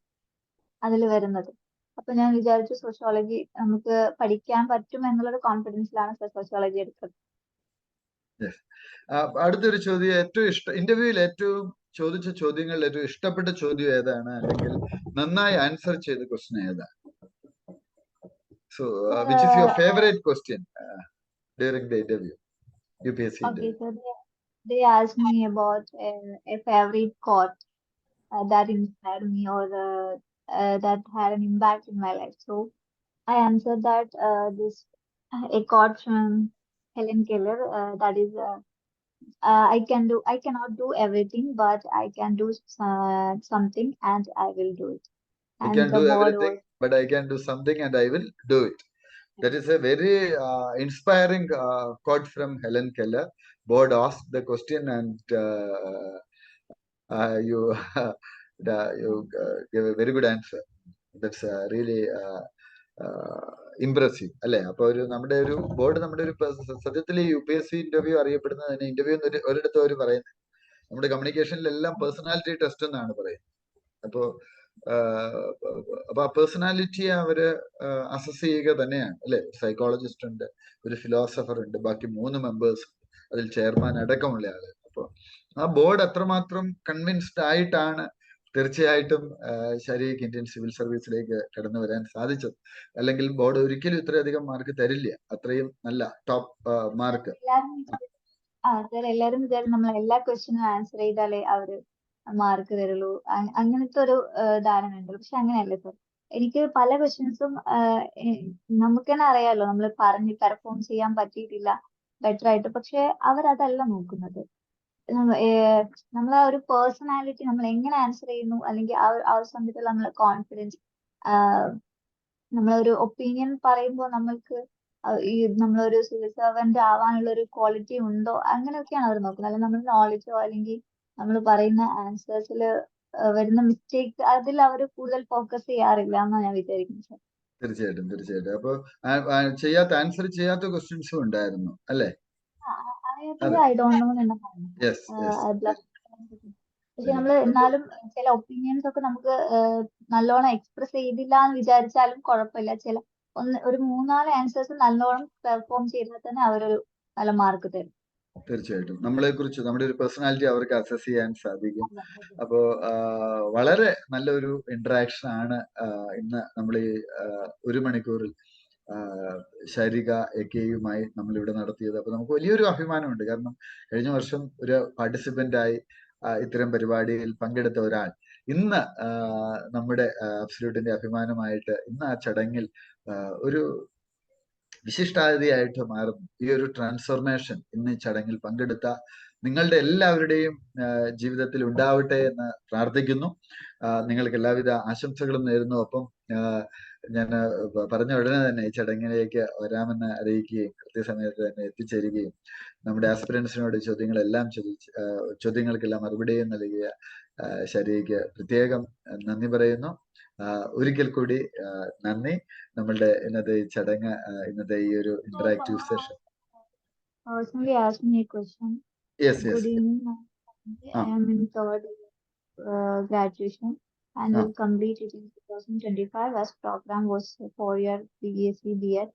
അതിൽ വരുന്നത്. അപ്പൊ ഞാൻ വിചാരിച്ചു സോഷ്യോളജി നമുക്ക് പഠിക്കാൻ പറ്റും എന്നുള്ളൊരു കോൺഫിഡൻസിലാണ് സോഷ്യോളജി എടുത്തത്. അടുത്തൊരു ചോദ്യം, ഇന്റർവ്യൂവിൽ ഏറ്റവും ചോദിച്ച ചോദ്യങ്ങളിൽ ഏറ്റവും ഇഷ്ടപ്പെട്ട ചോദ്യം ഏതാണ്, അല്ലെങ്കിൽ നന്നായി ആൻസർ ചെയ്ത ക്വസ്റ്റ്യൻ ഏതാണ്? So which is your favourite question during the interview, UPSC interview? They asked me about a favorite quote that inspired me or that had an impact in my life. So I answered that a quote from Helen Keller that is I cannot do everything, but I can do something and I will do it. I can do everything, but I can do something and I will do it. That is a very inspiring quote from Helen Keller. Board asked the question and you gave a very good answer. That's really impressive. അല്ലെ? അപ്പൊ നമ്മുടെ ഒരു board, നമ്മുടെ ഒരു സത്യത്തിൽ ഈ UPSC interview അറിയപ്പെടുന്നതിന് interview ഒരിടത്ത് അവർ പറയുന്നത് നമ്മുടെ കമ്മ്യൂണിക്കേഷനിലെല്ലാം പേഴ്സണാലിറ്റി ടെസ്റ്റ് എന്നാണ് പറയുന്നത്. അപ്പൊ ആ പേഴ്സണാലിറ്റിയെ അവര് അസസ് ചെയ്യുക തന്നെയാണ് അല്ലെ? സൈക്കോളജിസ്റ്റ് ഉണ്ട്, ഒരു ഫിലോസഫർ ഉണ്ട്, ബാക്കി 3 മെമ്പേഴ്സ്, അതിൽ ചെയർമാൻ അടക്കമുള്ള ആള്. അപ്പൊ ആ ബോർഡ് അത്രമാത്രം കൺവിൻസ്ഡ് ആയിട്ടാണ് തീർച്ചയായിട്ടും ശരിക്ക് ഇന്ത്യൻ സിവിൽ സർവീസിലേക്ക് കടന്നു വരാൻ സാധിച്ചത്. അല്ലെങ്കിൽ ബോർഡ് ഒരിക്കലും ഇത്രയധികം മാർക്ക് തരില്ല, അത്രയും നല്ല ടോപ്പ് മാർക്ക്. എല്ലാരും വിചാരിക്കും നമ്മൾ എല്ലാ ക്വസ്റ്റ്യനും ആൻസർ ചെയ്താലേ അവര് മാർക്ക് തരുള്ളൂ. അങ്ങനത്തെ ഒരു ധാരണ ഉണ്ടല്ലോ. പക്ഷെ അങ്ങനെയല്ല സർ. എനിക്ക് പല ക്വസ്റ്റ്യൻസും നമുക്ക് തന്നെ അറിയാലോ, നമ്മൾ പറഞ്ഞ് പെർഫോം ചെയ്യാൻ പറ്റിയിട്ടില്ല ബെറ്റർ ആയിട്ട്. പക്ഷെ അവരതല്ല നോക്കുന്നത്. നമ്മളെ ഒരു പേഴ്സണാലിറ്റി, നമ്മൾ എങ്ങനെ ആൻസർ ചെയ്യുന്നു, അല്ലെങ്കിൽ ആ ഒരു സമയത്തുള്ള നമ്മളെ കോൺഫിഡൻസ്, നമ്മളൊരു ഒപ്പീനിയൻ പറയുമ്പോൾ നമ്മൾക്ക് ഈ നമ്മളൊരു സിവിൽ സർവന്റ് ആവാനുള്ള ഒരു ക്വാളിറ്റി ഉണ്ടോ, അങ്ങനെയൊക്കെയാണ് അവർ നോക്കുന്നത്. അല്ലെങ്കിൽ നമ്മുടെ നോളജോ അല്ലെങ്കിൽ നമ്മൾ പറയുന്ന ആൻസേഴ്സിൽ വരുന്ന മിസ്റ്റേക്ക്, അതിൽ അവർ കൂടുതൽ ഫോക്കസ് ചെയ്യാറില്ല എന്നാണ് ഞാൻ വിചാരിക്കുന്നത് സർ. തീർച്ചയായിട്ടും തീർച്ചയായിട്ടും. അപ്പൊ ആൻസർ ചെയ്യാത്ത ക്വസ്റ്റ്യൻസും ഉണ്ടായിരുന്നു അല്ലേ? അറിയാത്തത് ഐ ഡോണ്ട് നോ എന്ന് പറഞ്ഞു. പക്ഷെ നമ്മൾ എന്നാലും ചില ഒപ്പീനിയൻസ് ഒക്കെ നമുക്ക് നല്ലോണം എക്സ്പ്രസ് ചെയ്തില്ല എന്ന് വിചാരിച്ചാലും കുഴപ്പമില്ല. ഒരു 3-4 ആൻസേഴ്സ് നല്ലോണം പെർഫോം ചെയ്താൽ തന്നെ അവരൊരു നല്ല മാർക്ക് തരും. തീർച്ചയായിട്ടും നമ്മളെ കുറിച്ച്, നമ്മുടെ ഒരു പേഴ്സണാലിറ്റി അവർക്ക് അസസ് ചെയ്യാൻ സാധിക്കും. അപ്പോ വളരെ നല്ലൊരു ഇന്ററാക്ഷൻ ആണ് ഇന്ന് നമ്മൾ ഈ 1 മണിക്കൂറിൽ ശാരിക എക്കെയുമായി നമ്മളിവിടെ നടത്തിയത്. അപ്പൊ നമുക്ക് വലിയൊരു അഭിമാനമുണ്ട്. കാരണം കഴിഞ്ഞ വർഷം ഒരു പാർട്ടിസിപ്പന്റായി ഇത്തരം പരിപാടിയിൽ പങ്കെടുത്ത ഒരാൾ ഇന്ന് നമ്മുടെ അബ്സല്യൂട്ടിന്റെ അഭിമാനമായിട്ട് ഇന്ന് ആ ചടങ്ങിൽ ഒരു വിശിഷ്ടാതിഥിയായിട്ട് മാറുന്നു. ഈ ഒരു ട്രാൻസ്ഫോർമേഷൻ ഇന്ന് ഈ ചടങ്ങിൽ പങ്കെടുത്ത നിങ്ങളുടെ എല്ലാവരുടെയും ജീവിതത്തിൽ ഉണ്ടാവട്ടെ എന്ന് പ്രാർത്ഥിക്കുന്നു. നിങ്ങൾക്ക് എല്ലാവിധ ആശംസകളും നേരുന്നു. ഒപ്പം ഞാൻ പറഞ്ഞ ഉടനെ തന്നെ ഈ ചടങ്ങിലേക്ക് വരാമെന്ന് അറിയിക്കുകയും കൃത്യസമയത്ത് തന്നെ എത്തിച്ചേരുകയും നമ്മുടെ ആസ്പിരൻസിനോട് ചോദ്യങ്ങൾക്കെല്ലാം മറുപടിയും നൽകിയ ശരിക്ക് പ്രത്യേകം നന്ദി പറയുന്നു. ഒരിക്കൽ കൂടി നന്ദി. നമ്മളുടെ ഇന്നത്തെ ഈ ചടങ്ങ്, ഇന്നത്തെ ഈ ഒരു interactive session. Personally asked me a question. Yes. Good evening. I am in third graduation and will complete it in 2025 as program was 4-year BSc B.Ed.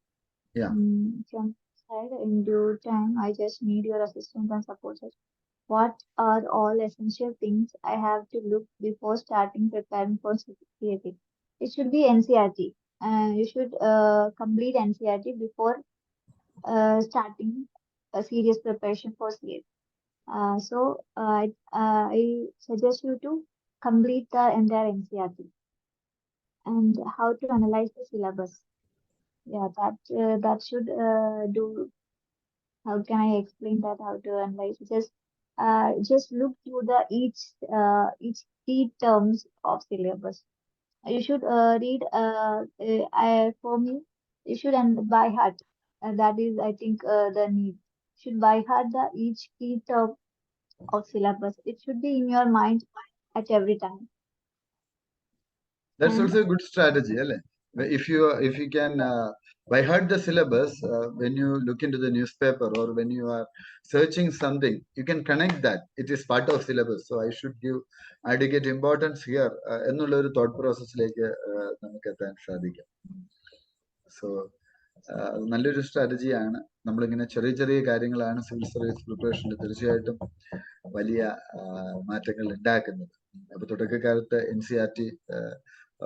From side, in due time, I just need your assistance and support. What are all essential things I have to look before starting preparing for CAT? It should be NCERT. You should complete NCERT before starting a serious preparation for CAT. So I suggest you to complete the entire NCERT and how to analyze the syllabus. Yeah, that should do. How can I explain that? How to analyze? Just look through the each key terms of syllabus. You should read. For me, you should by heart. That is, I think, the need. You should by heart the each key term of syllabus. It should be in your mind at every time. That's also a good strategy, right? If you can by heart the syllabus, when you look into the newspaper or when you are searching something, you can connect that it is part of syllabus, so I should give adequate importance here എന്നുള്ള ഒരു thought പ്രോസസ്സിലേക്ക് നമുക്ക് എത്താൻ സാധിക്കും. So നല്ലൊരു സ്ട്രാറ്റജിയാണ്. നമ്മളിങ്ങനെ ചെറിയ ചെറിയ കാര്യങ്ങളാണ് സിവിൽ സർവീസ് പ്രിപ്പറേഷനിൽ തീർച്ചയായിട്ടും വലിയ മാറ്റങ്ങൾ ഉണ്ടാക്കുന്നത്. അപ്പൊ തുടക്കകാലത്ത് NCERT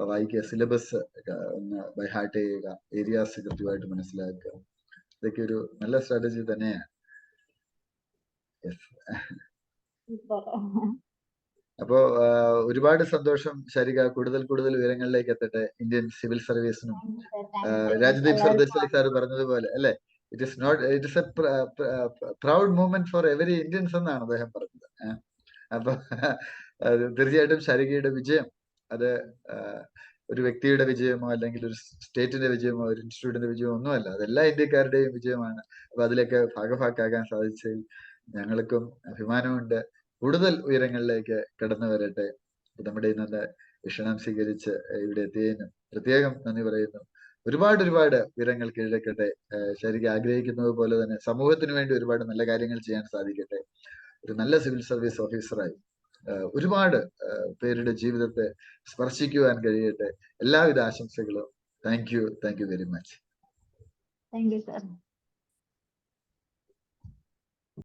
വായിക്കുക, സിലബസ് ഒന്ന് ബൈ ഹാർട്ട് ചെയ്യുക, ഏരിയാസ് കൃത്യമായിട്ട് മനസ്സിലാക്കുക. ഇതൊക്കെ ഒരു നല്ല സ്ട്രാറ്റജി തന്നെയാണ്. അപ്പോ ഒരുപാട് സന്തോഷം ശാരിക. കൂടുതൽ വിവരങ്ങളിലേക്ക് എത്തട്ടെ ഇന്ത്യൻ സിവിൽ സർവീസിനും. രാജ്ദീപ് സർദേശായി സാർ പറഞ്ഞതുപോലെ അല്ലെ, it is a proud movement for every Indians എന്നാണ് അദ്ദേഹം പറഞ്ഞത്. അപ്പൊ തീർച്ചയായിട്ടും ശാരികയുടെ വിജയം അത് ഒരു വ്യക്തിയുടെ വിജയമോ അല്ലെങ്കിൽ ഒരു സ്റ്റേറ്റിന്റെ വിജയമോ ഒരു ഇൻസ്റ്റിറ്റ്യൂട്ടിന്റെ വിജയമോ ഒന്നുമല്ല, അതെല്ലാ ഇന്ത്യക്കാരുടെയും വിജയമാണ്. അപ്പൊ അതിലേക്ക് ഭാഗഭാക്കാകാൻ സാധിച്ചതിൽ ഞങ്ങൾക്കും അഭിമാനമുണ്ട്. കൂടുതൽ ഉയരങ്ങളിലേക്ക് കടന്നു വരട്ടെ. നമ്മുടെ ഇന്നത്തെ ക്ഷണം സ്വീകരിച്ച് ഇവിടെ എത്തിയതിന് പ്രത്യേകം നന്ദി പറയുന്നു. ഒരുപാട് ഉയരങ്ങൾ കീഴടക്കട്ടെ. ശരിക്കും ആഗ്രഹിക്കുന്നത് പോലെ തന്നെ സമൂഹത്തിന് വേണ്ടി ഒരുപാട് നല്ല കാര്യങ്ങൾ ചെയ്യാൻ സാധിക്കട്ടെ. ഒരു നല്ല സിവിൽ സർവീസ് ഓഫീസറായി ഒരുപാട് പേരുടെ ജീവിതത്തെ സ്പർശിക്കുവാൻ കഴിയട്ടെ. എല്ലാവിധ ആശംസകളും. Thank you very much. Thank you sir.